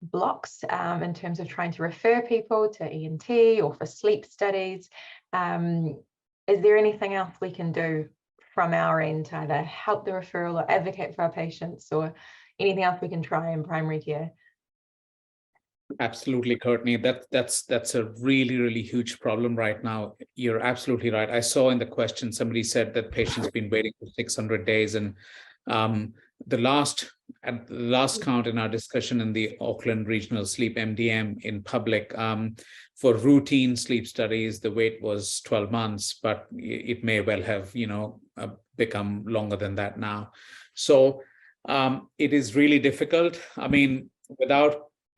S1: blocks in terms of trying to refer people to ENT or for sleep studies. Is there anything else we can do from our end to either help the referral or advocate for our patients, or anything else we can try in primary care?
S3: Absolutely, Courtney. That's a really, really huge problem right now. You're absolutely right. I saw in the question somebody said that patients been waiting for 600 days, and the last count in our discussion in the Auckland Regional Sleep MDM in public, for routine sleep studies, the wait was 12 months, but it may well have become longer than that now. So it is really difficult. I mean,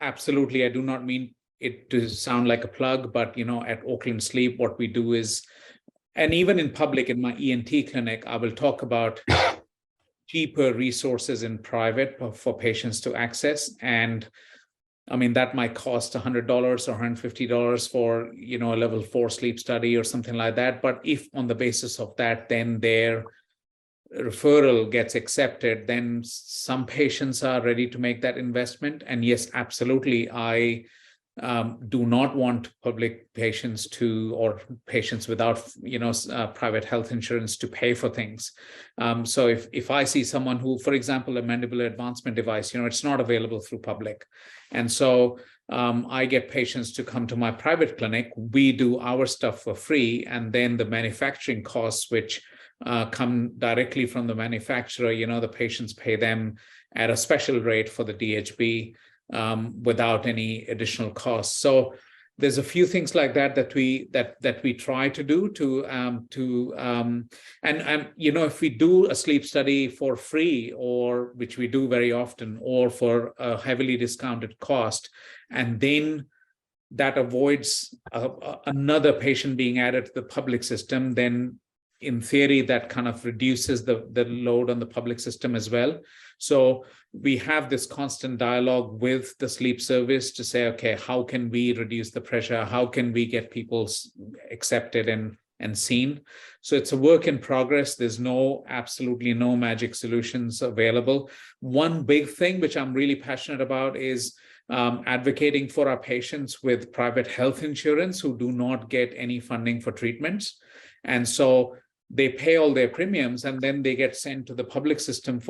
S3: absolutely, I do not mean it to sound like a plug, but at Auckland Sleep, what we do is, and even in public in my ENT clinic, I will talk about cheaper resources in private for patients to access. And I mean, that might cost $100 or $150 for, a level 4 sleep study or something like that. But if on the basis of that, then their referral gets accepted, then some patients are ready to make that investment. And yes, absolutely, I do not want public patients or patients without private health insurance to pay for things. So if I see someone who, for example, a mandibular advancement device, it's not available through public, and so I get patients to come to my private clinic. We do our stuff for free, and then the manufacturing costs, which come directly from the manufacturer, the patients pay them at a special rate for the DHB without any additional costs. So there's a few things like that we try to do and if we do a sleep study for free, or which we do very often, or for a heavily discounted cost, and then that avoids another patient being added to the public system, then in theory, that kind of reduces the load on the public system as well. So we have this constant dialogue with the sleep service to say, okay, how can we reduce the pressure? How can we get people accepted and seen? So it's a work in progress. There's absolutely no magic solutions available. One big thing which I'm really passionate about is advocating for our patients with private health insurance who do not get any funding for treatments. And so they pay all their premiums, and then they get sent to the public system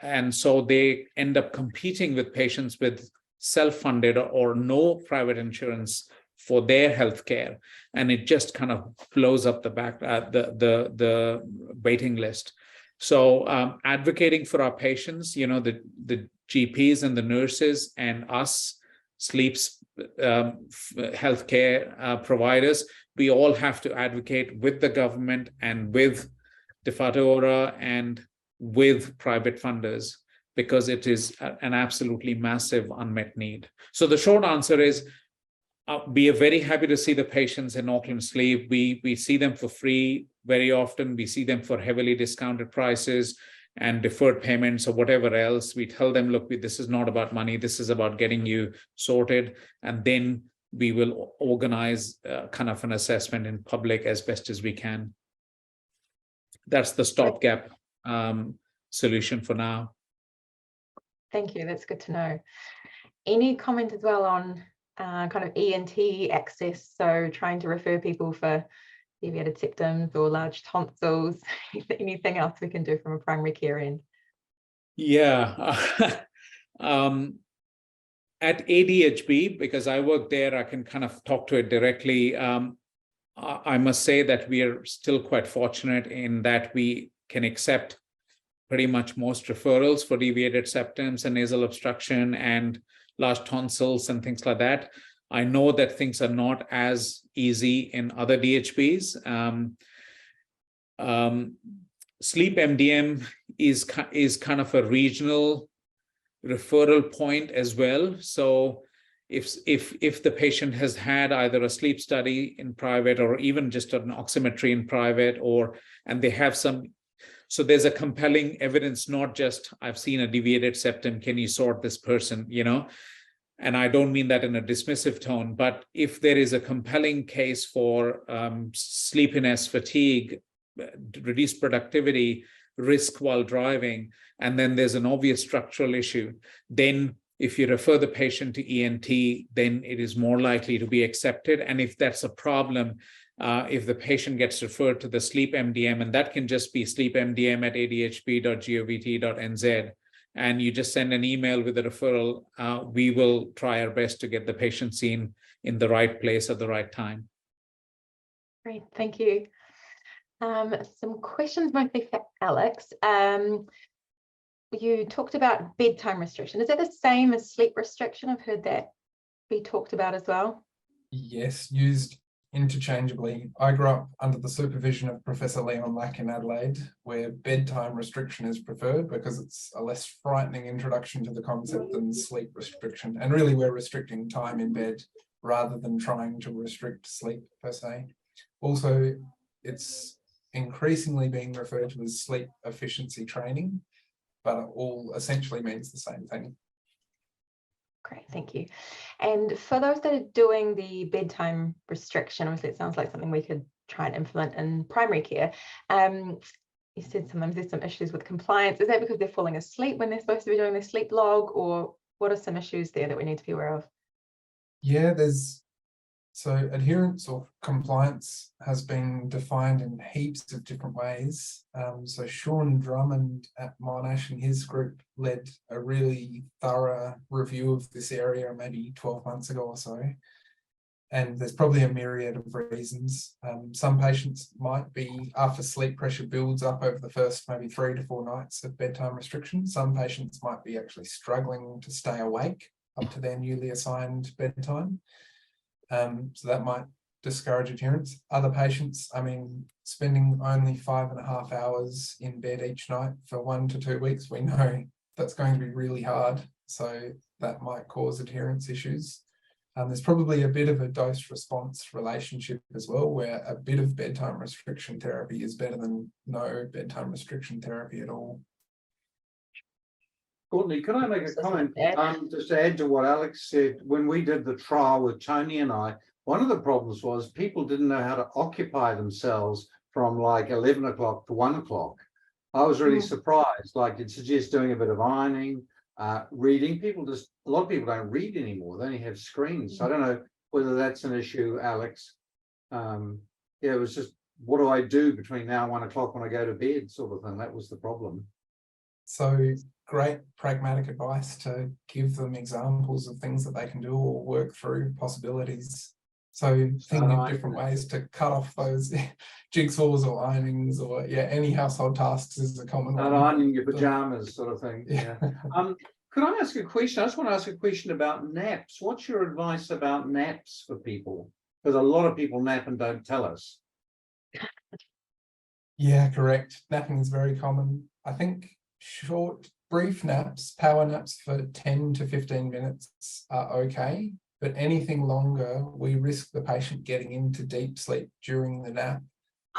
S3: and so they end up competing with patients with self-funded or no private insurance for their healthcare, and it just kind of blows up the waiting list. So advocating for our patients, the GPs and the nurses and us sleeps healthcare providers, we all have to advocate with the government and with Te Whatu Ora and with private funders, because it is an absolutely massive unmet need. So the short answer is, we are very happy to see the patients in Auckland Sleep. We see them for free very often. We see them for heavily discounted prices and deferred payments or whatever else. We tell them, look, this is not about money. This is about getting you sorted. And then we will organize kind of an assessment in public as best as we can. That's the stopgap solution for now.
S1: Thank you. That's good to know. Any comment as well on kind of ENT access? So trying to refer people for deviated septums or large tonsils, anything else we can do from a primary care end? Yeah. At ADHB, because I work there, I can kind of talk to it directly. I must say that we are still quite fortunate in that we can accept pretty much most referrals for deviated septums and nasal obstruction and large tonsils and things like that. I know that things are not as easy in other DHBs. Sleep MDM is kind of a regional referral point as well. So if the patient has had either a sleep study in private or even just an oximetry in private, and they have so there's a compelling evidence, not just I've seen a deviated septum, can you sort this person, And I don't mean that in a dismissive tone, but if there is a compelling case for sleepiness, fatigue, reduced productivity, risk while driving, and then there's an obvious structural issue, then if you refer the patient to ENT, then it is more likely to be accepted. And if that's a problem, if the patient gets referred to the sleep MDM, and that can just be sleepmdm@adhb.govt.nz,
S3: and you just send an email with a referral, we will try our best to get the patient seen in the right place at the right time.
S1: Great, thank you. Some questions mostly for Alex. You talked about bedtime restriction. Is that the same as sleep restriction? I've heard that be talked about as well.
S4: Yes, used interchangeably. I grew up under the supervision of Professor Leon Lack in Adelaide, where bedtime restriction is preferred because it's a less frightening introduction to the concept than sleep restriction. And really, we're restricting time in bed rather than trying to restrict sleep per se. Also, it's increasingly being referred to as sleep efficiency training, but it all essentially means the same thing.
S1: Great, thank you. And for those that are doing the bedtime restriction, obviously it sounds like something we could try and implement in primary care. You said sometimes there's some issues with compliance. Is that because they're falling asleep when they're supposed to be doing their sleep log, or what are some issues there that we need to be aware of?
S4: Yeah, so adherence or compliance has been defined in heaps of different ways. So Sean Drummond at Monash and his group led a really thorough review of this area maybe 12 months ago or so. And there's probably a myriad of reasons. Some patients might be, after sleep pressure builds up over the first maybe 3 to 4 nights of bedtime restriction, some patients might be actually struggling to stay awake up to their newly assigned bedtime. So that might discourage adherence. Other patients, I mean, spending only 5.5 hours in bed each night for 1 to 2 weeks, we know that's going to be really hard. So that might cause adherence issues. There's probably a bit of a dose-response relationship as well, where a bit of bedtime restriction therapy is better than no bedtime restriction therapy at all.
S2: Courtney, could I make a comment? Just to add to what Alex said, when we did the trial with Tony and I, one of the problems was people didn't know how to occupy themselves from like 11 o'clock to 1 o'clock. I was really surprised. Like, it suggests doing a bit of ironing, reading. A lot of people don't read anymore. They only have screens. So I don't know whether that's an issue, Alex. Yeah, it was just, what do I do between now and 1 o'clock when I go to bed, sort of thing. That was the problem.
S4: So great pragmatic advice to give them examples of things that they can do or work through possibilities. So thinking of different ways to cut off those jigsaws or ironings, or any household tasks is a common one.
S2: Ironing your pajamas, sort of thing. Yeah. Could I ask a question? I just want to ask a question about naps. What's your advice about naps for people? Because a lot of people nap and don't tell us.
S4: Yeah, correct. Napping is very common. I think short, brief naps, power naps for 10 to 15 minutes are okay, but anything longer, we risk the patient getting into deep sleep during the nap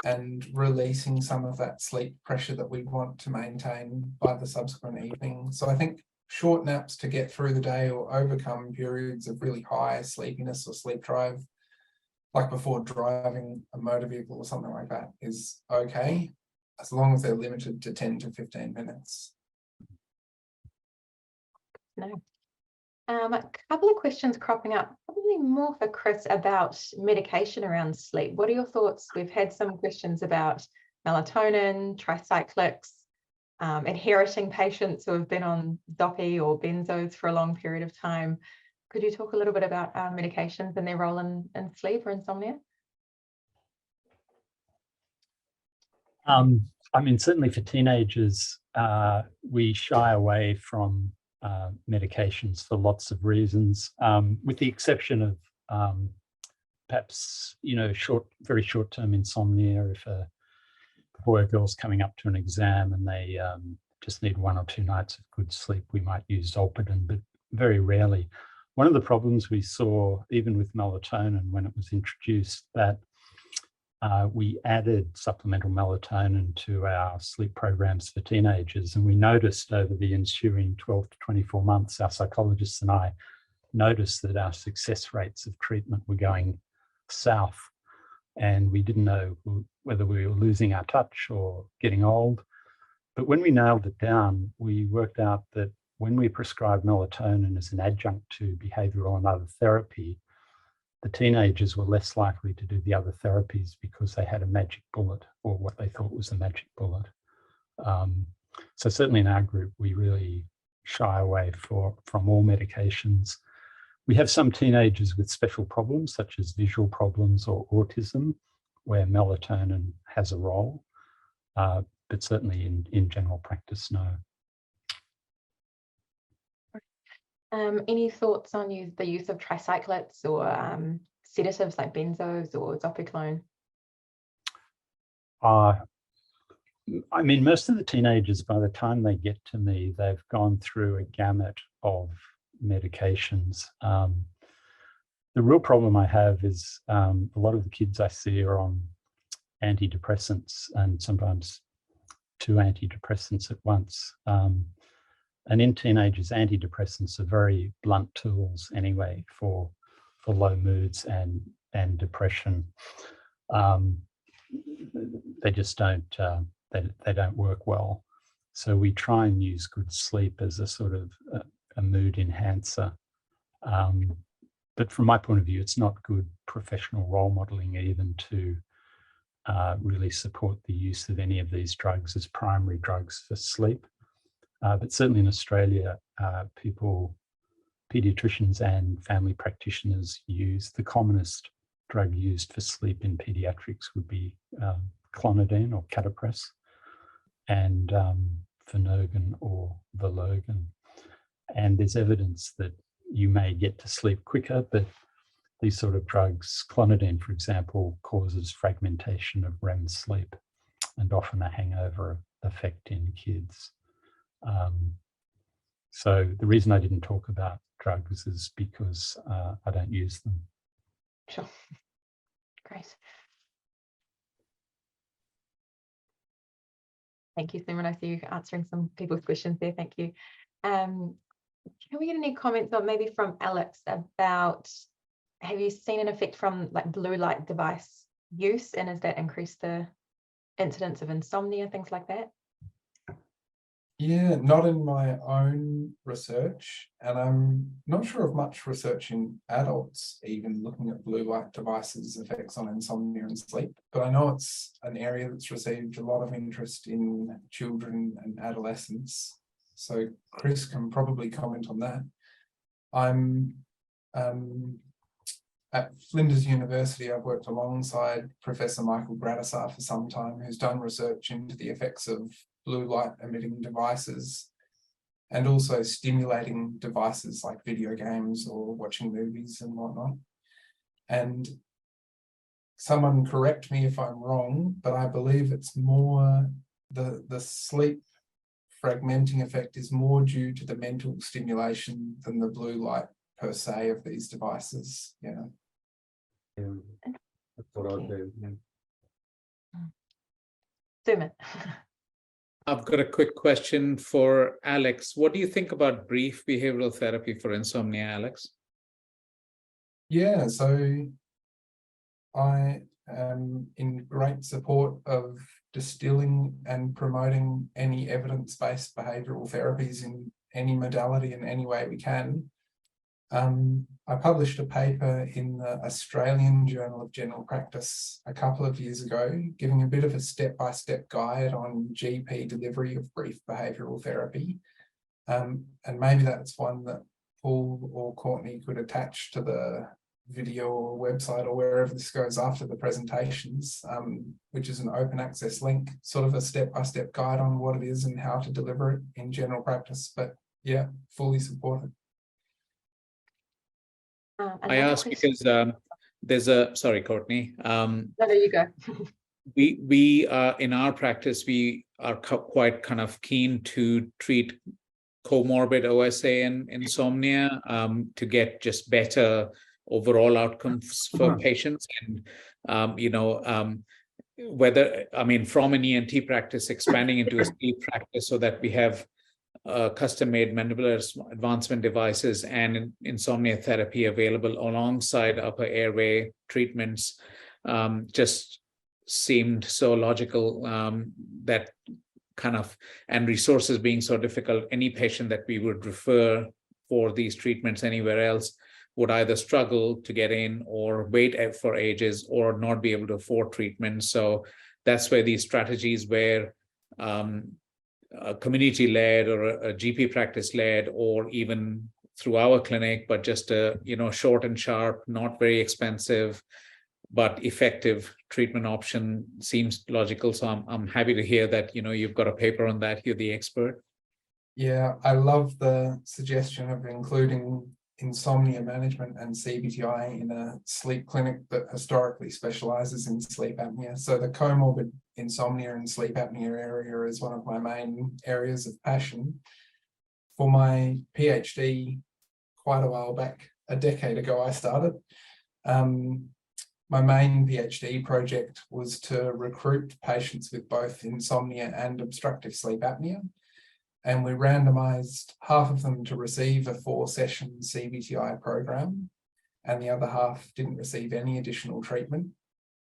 S4: and releasing some of that sleep pressure that we want to maintain by the subsequent evening. So I think short naps to get through the day or overcome periods of really high sleepiness or sleep drive, like before driving a motor vehicle or something like that, is okay, as long as they're limited to 10 to 15 minutes.
S1: No. A couple of questions cropping up, probably more for Chris, about medication around sleep. What are your thoughts? We've had some questions about melatonin, tricyclics, inheriting patients who have been on dopi or benzos for a long period of time. Could you talk a little bit about medications and their role in sleep or insomnia?
S5: I mean, certainly for teenagers, we shy away from medications for lots of reasons, with the exception of perhaps, very short-term insomnia. If a boy or girl's coming up to an exam and they just need 1 or 2 nights of good sleep, we might use Zolpidem, but very rarely. One of the problems we saw, even with melatonin when it was introduced, that we added supplemental melatonin to our sleep programs for teenagers. And we noticed over the ensuing 12 to 24 months, our psychologists and I noticed that our success rates of treatment were going south. And we didn't know whether we were losing our touch or getting old. But when we nailed it down, we worked out that when we prescribed melatonin as an adjunct to behavioural and other therapy, the teenagers were less likely to do the other therapies because they had a magic bullet, or what they thought was a magic bullet. So certainly in our group, we really shy away from all medications. We have some teenagers with special problems, such as visual problems or autism, where melatonin has a role, but certainly in general practice, no.
S1: Any thoughts on the use of tricyclics or sedatives like benzos or zopiclone?
S5: I mean, most of the teenagers, by the time they get to me, they've gone through a gamut of medications. The real problem I have is a lot of the kids I see are on antidepressants, and sometimes 2 antidepressants at once. And in teenagers, antidepressants are very blunt tools anyway for low moods and depression. They just don't they don't work well. So we try and use good sleep as a sort of a mood enhancer. But from my point of view, it's not good professional role modeling even to really support the use of any of these drugs as primary drugs for sleep. But certainly in Australia, pediatricians and family practitioners use the commonest drug used for sleep in pediatrics would be clonidine or catapres, and Phenergan or Valogan. And there's evidence that you may get to sleep quicker, but these sort of drugs, clonidine, for example, causes fragmentation of REM sleep and often a hangover effect in kids. So the reason I didn't talk about drugs is because I don't use them.
S1: Sure. Great. Thank you, Sumit. I see you answering some people's questions there. Thank you. Can we get any comments on maybe from Alex about, have you seen an effect from like blue light device use, and has that increased the incidence of insomnia, things like that?
S4: Yeah, not in my own research, and I'm not sure of much research in adults even looking at blue light devices' effects on insomnia and sleep, but I know it's an area that's received a lot of interest in children and adolescents. So Chris can probably comment on that. I'm at Flinders University. I've worked alongside Professor Michael Gradisar for some time, who's done research into the effects of blue light emitting devices and also stimulating devices like video games or watching movies and whatnot. And someone correct me if I'm wrong, but I believe it's more the sleep fragmenting effect is more due to the mental stimulation than the blue light per se of these devices. Yeah.
S2: That's what I'll do. Yeah.
S1: Sumit.
S3: I've got a quick question for Alex. What do you think about brief behavioral therapy for insomnia, Alex?
S4: Yeah, so I am in great support of distilling and promoting any evidence-based behavioural therapies in any modality in any way we can. I published a paper in the Australian Journal of General Practice a couple of years ago, giving a bit of a step-by-step guide on GP delivery of brief behavioural therapy. And maybe that's one that Paul or Courtney could attach to the video or website or wherever this goes after the presentations, which is an open access link, sort of a step-by-step guide on what it is and how to deliver it in general practice. But yeah, fully supported.
S3: I ask because there's a, sorry, Courtney.
S1: No, there you go.
S3: we in our practice, we are quite kind of keen to treat comorbid OSA and insomnia to get just better overall outcomes for patients. And, whether, I mean, from an ENT practice, expanding into a sleep practice so that we have custom-made mandibular advancement devices and insomnia therapy available alongside upper airway treatments just seemed so logical that kind of, and resources being so difficult, any patient that we would refer for these treatments anywhere else would either struggle to get in or wait for ages or not be able to afford treatment. So that's where these strategies where community-led or a GP practice-led, or even through our clinic, but just a short and sharp, not very expensive, but effective treatment option seems logical. So I'm happy to hear that you've got a paper on that. You're the expert.
S4: Yeah, I love the suggestion of including insomnia management and CBTI in a sleep clinic that historically specializes in sleep apnea. So the comorbid insomnia and sleep apnea area is one of my main areas of passion. For my PhD, quite a while back, a decade ago, I started. My main PhD project was to recruit patients with both insomnia and obstructive sleep apnea. And we randomized half of them to receive a 4-session CBTI program, and the other half didn't receive any additional treatment.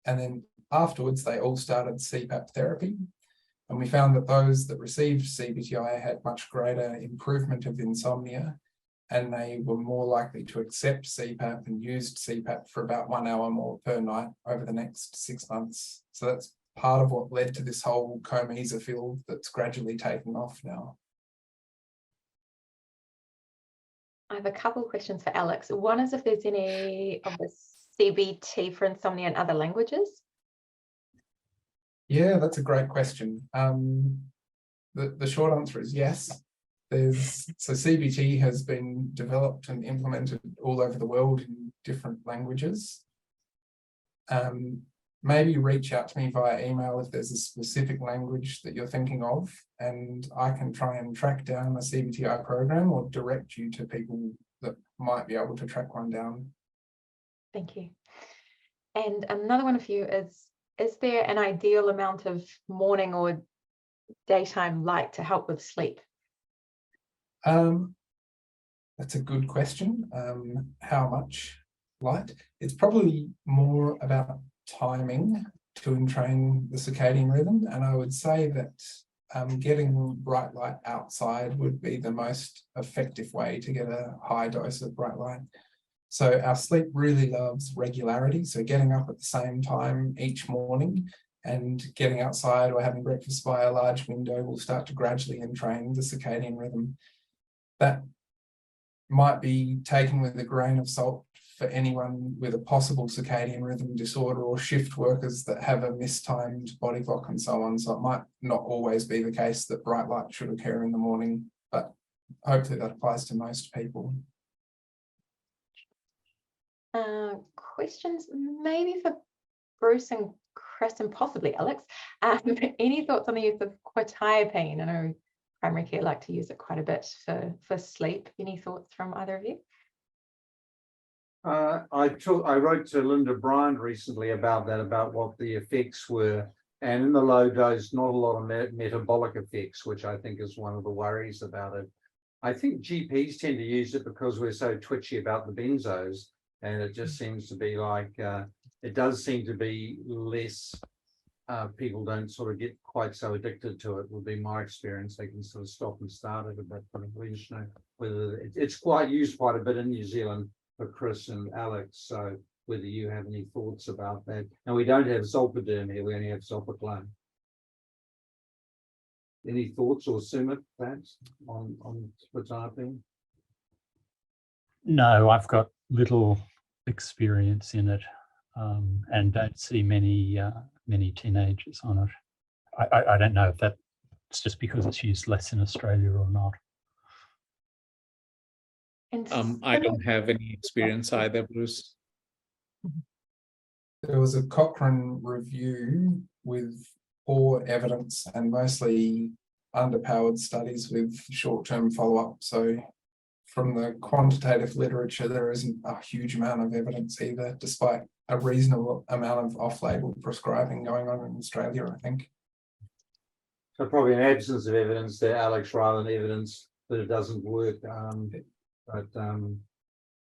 S4: And then afterwards, they all started CPAP therapy. And we found that those that received CBTI had much greater improvement of insomnia, and they were more likely to accept CPAP and used CPAP for about 1 hour more per night over the next 6 months. So that's part of what led to this whole COMESA field that's gradually taken off now.
S1: I have a couple of questions for Alex. One is if there's any of the CBT for insomnia in other languages.
S4: Yeah, that's a great question. The short answer is yes. So CBT has been developed and implemented all over the world in different languages. Maybe reach out to me via email if there's a specific language that you're thinking of, and I can try and track down a CBTI program or direct you to people that might be able to track one down.
S1: Thank you. And another one for you is there an ideal amount of morning or daytime light to help with sleep?
S4: That's a good question. How much light? It's probably more about timing to entrain the circadian rhythm, and I would say that getting bright light outside would be the most effective way to get a high dose of bright light. So our sleep really loves regularity, so getting up at the same time each morning and getting outside or having breakfast by a large window will start to gradually entrain the circadian rhythm. That might be taken with a grain of salt for anyone with a possible circadian rhythm disorder or shift workers that have a mistimed body clock and so on. So it might not always be the case that bright light should occur in the morning, but hopefully that applies to most people.
S1: Questions maybe for Bruce and Chris and possibly Alex. Any thoughts on the use of quetiapine? I know primary care like to use it quite a bit for sleep. Any thoughts from either of you?
S2: I wrote to Linda Bryant recently about that, about what the effects were, and in the low dose, not a lot of metabolic effects, which I think is one of the worries about it. I think GPs tend to use it because we're so twitchy about the benzos, and it just seems to be like, it does seem to be less, people don't sort of get quite so addicted to it, would be my experience. They can sort of stop and start it a bit, but whether it's quite used quite a bit in New Zealand for Chris and Alex, so whether you have any thoughts about that. And we don't have zolpidem here, we only have zolpidem. Any thoughts, or Sumit, perhaps, on quetiapine?
S5: No, I've got little experience in it, and don't see many teenagers on it. I don't know if that's just because it's used less in Australia or not.
S3: I don't have any experience either, Bruce.
S4: There was a Cochrane review with poor evidence and mostly underpowered studies with short-term follow-up. So from the quantitative literature, there isn't a huge amount of evidence either, despite a reasonable amount of off-label prescribing going on in Australia, I think.
S2: So probably an absence of evidence there, Alex, rather than evidence that it doesn't work.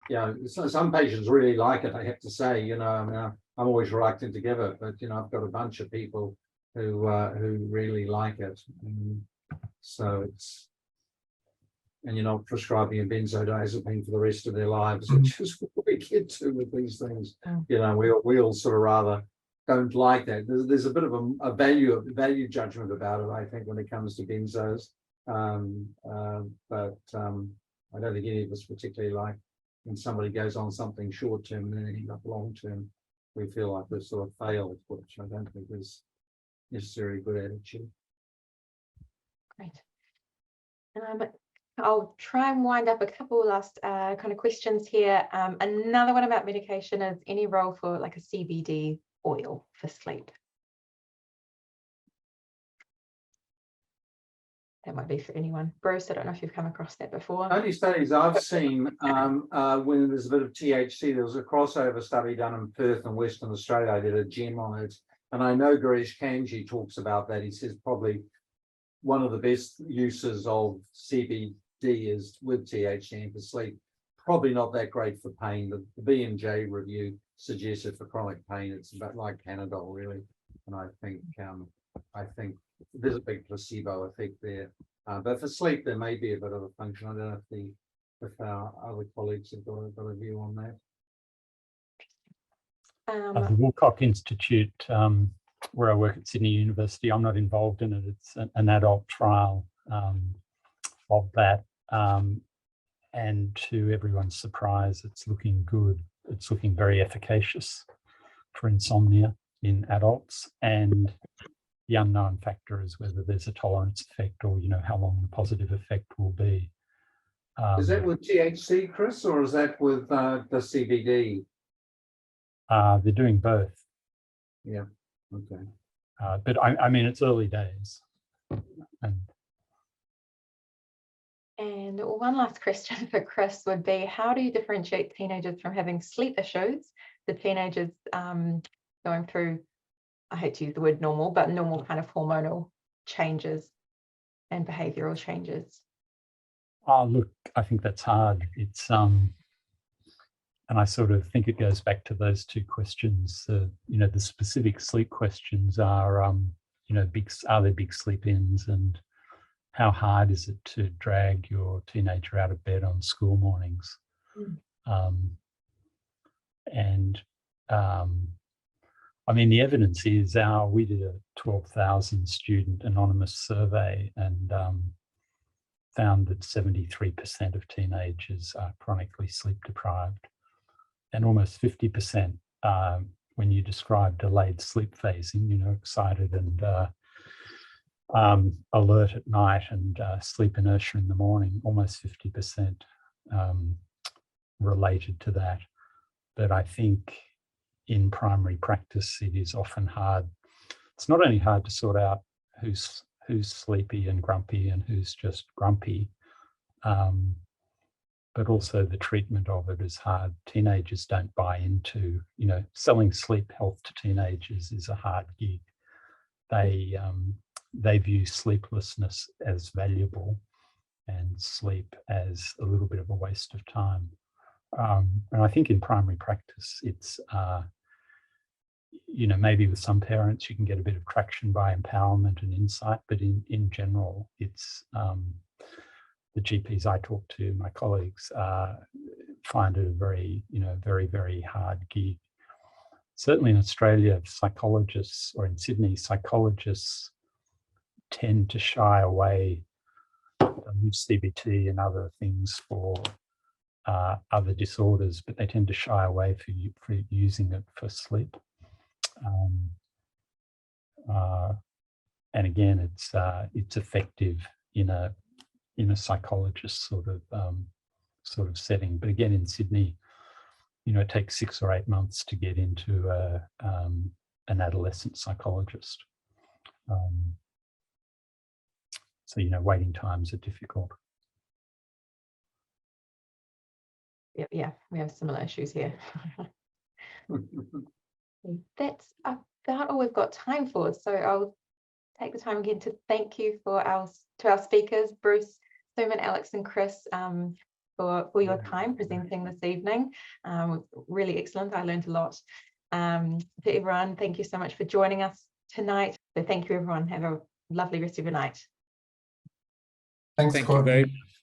S2: Yeah, so some patients really like it, I have to say. You know, I mean, I'm always reluctant to give it, but I've got a bunch of people who really like it. So it's, and you're not prescribing a benzodiazepine for the rest of their lives, which is what we get to with these things. We all sort of rather don't like that. There's a bit of a value judgment about it, I think, when it comes to benzos. But I don't think any of us particularly like when somebody goes on something short term and then end up long term. We feel like we've sort of failed, which I don't think is necessarily a good attitude.
S1: Great. I'll try and wind up a couple last kind of questions here. Another one about medication is any role for like a CBD oil for sleep? That might be for anyone. Bruce, I don't know if you've come across that before.
S2: Only studies I've seen when there's a bit of THC, there was a crossover study done in Perth and Western Australia. I did a gem on it. And I know Girish Kanji talks about that. He says probably one of the best uses of CBD is with THC for sleep. Probably not that great for pain. The B&J review suggested for chronic pain, it's about like Panadol really. And I think there's a big placebo effect there. But for sleep, there may be a bit of a function. I don't know if our other colleagues have got a view on that.
S5: The Woolcock Institute, where I work at Sydney University, I'm not involved in it. It's an adult trial of that. And to everyone's surprise, it's looking good. It's looking very efficacious for insomnia in adults. And the unknown factor is whether there's a tolerance effect or, you know, how long the positive effect will be.
S2: Is that with THC, Chris, or is that with the CBD?
S5: They're doing both.
S2: Yeah, okay.
S5: But I mean, it's early days.
S1: And one last question for Chris would be, how do you differentiate teenagers from having sleep issues, the teenagers going through, I hate to use the word normal, but normal kind of hormonal changes and behavioural changes?
S5: Look, I think that's hard. It's and I sort of think it goes back to those two questions. You know, the specific sleep questions are, you know, are there big sleep-ins, and how hard is it to drag your teenager out of bed on school mornings? I mean, the evidence is we did a 12,000 student anonymous survey and found that 73% of teenagers are chronically sleep deprived, and almost 50% when you describe delayed sleep phasing, you know, excited and alert at night and sleep inertia in the morning, almost 50% related to that. But I think in primary practice, it is often hard. It's not only hard to sort out who's sleepy and grumpy and who's just grumpy, but also the treatment of it is hard. Teenagers don't buy into, you know, selling sleep health to teenagers is a hard gig. They view sleeplessness as valuable and sleep as a little bit of a waste of time. And I think in primary practice, it's, you know, maybe with some parents, you can get a bit of traction by empowerment and insight, but in general, it's the GPs I talk to, my colleagues, find it a very, you know, very, very hard gig. Certainly in Australia, psychologists, or in Sydney, psychologists tend to shy away from CBT and other things for other disorders, but they tend to shy away for using it for sleep. And again, it's effective in a psychologist sort of setting. But again, in Sydney, you know, it takes 6 or 8 months to get into an adolescent psychologist. So, you know, waiting times are difficult.
S1: Yeah, we have similar issues here. That's about all we've got time for. So I'll take the time again to thank you to our speakers, Bruce, Sumit, Alex, and Chris, for your time presenting this evening. Really excellent. I learned a lot. To everyone, thank you so much for joining us tonight. So thank you, everyone. Have a lovely rest of your night.
S4: Thanks,
S3: Thank
S4: Courtney.
S3: you very much.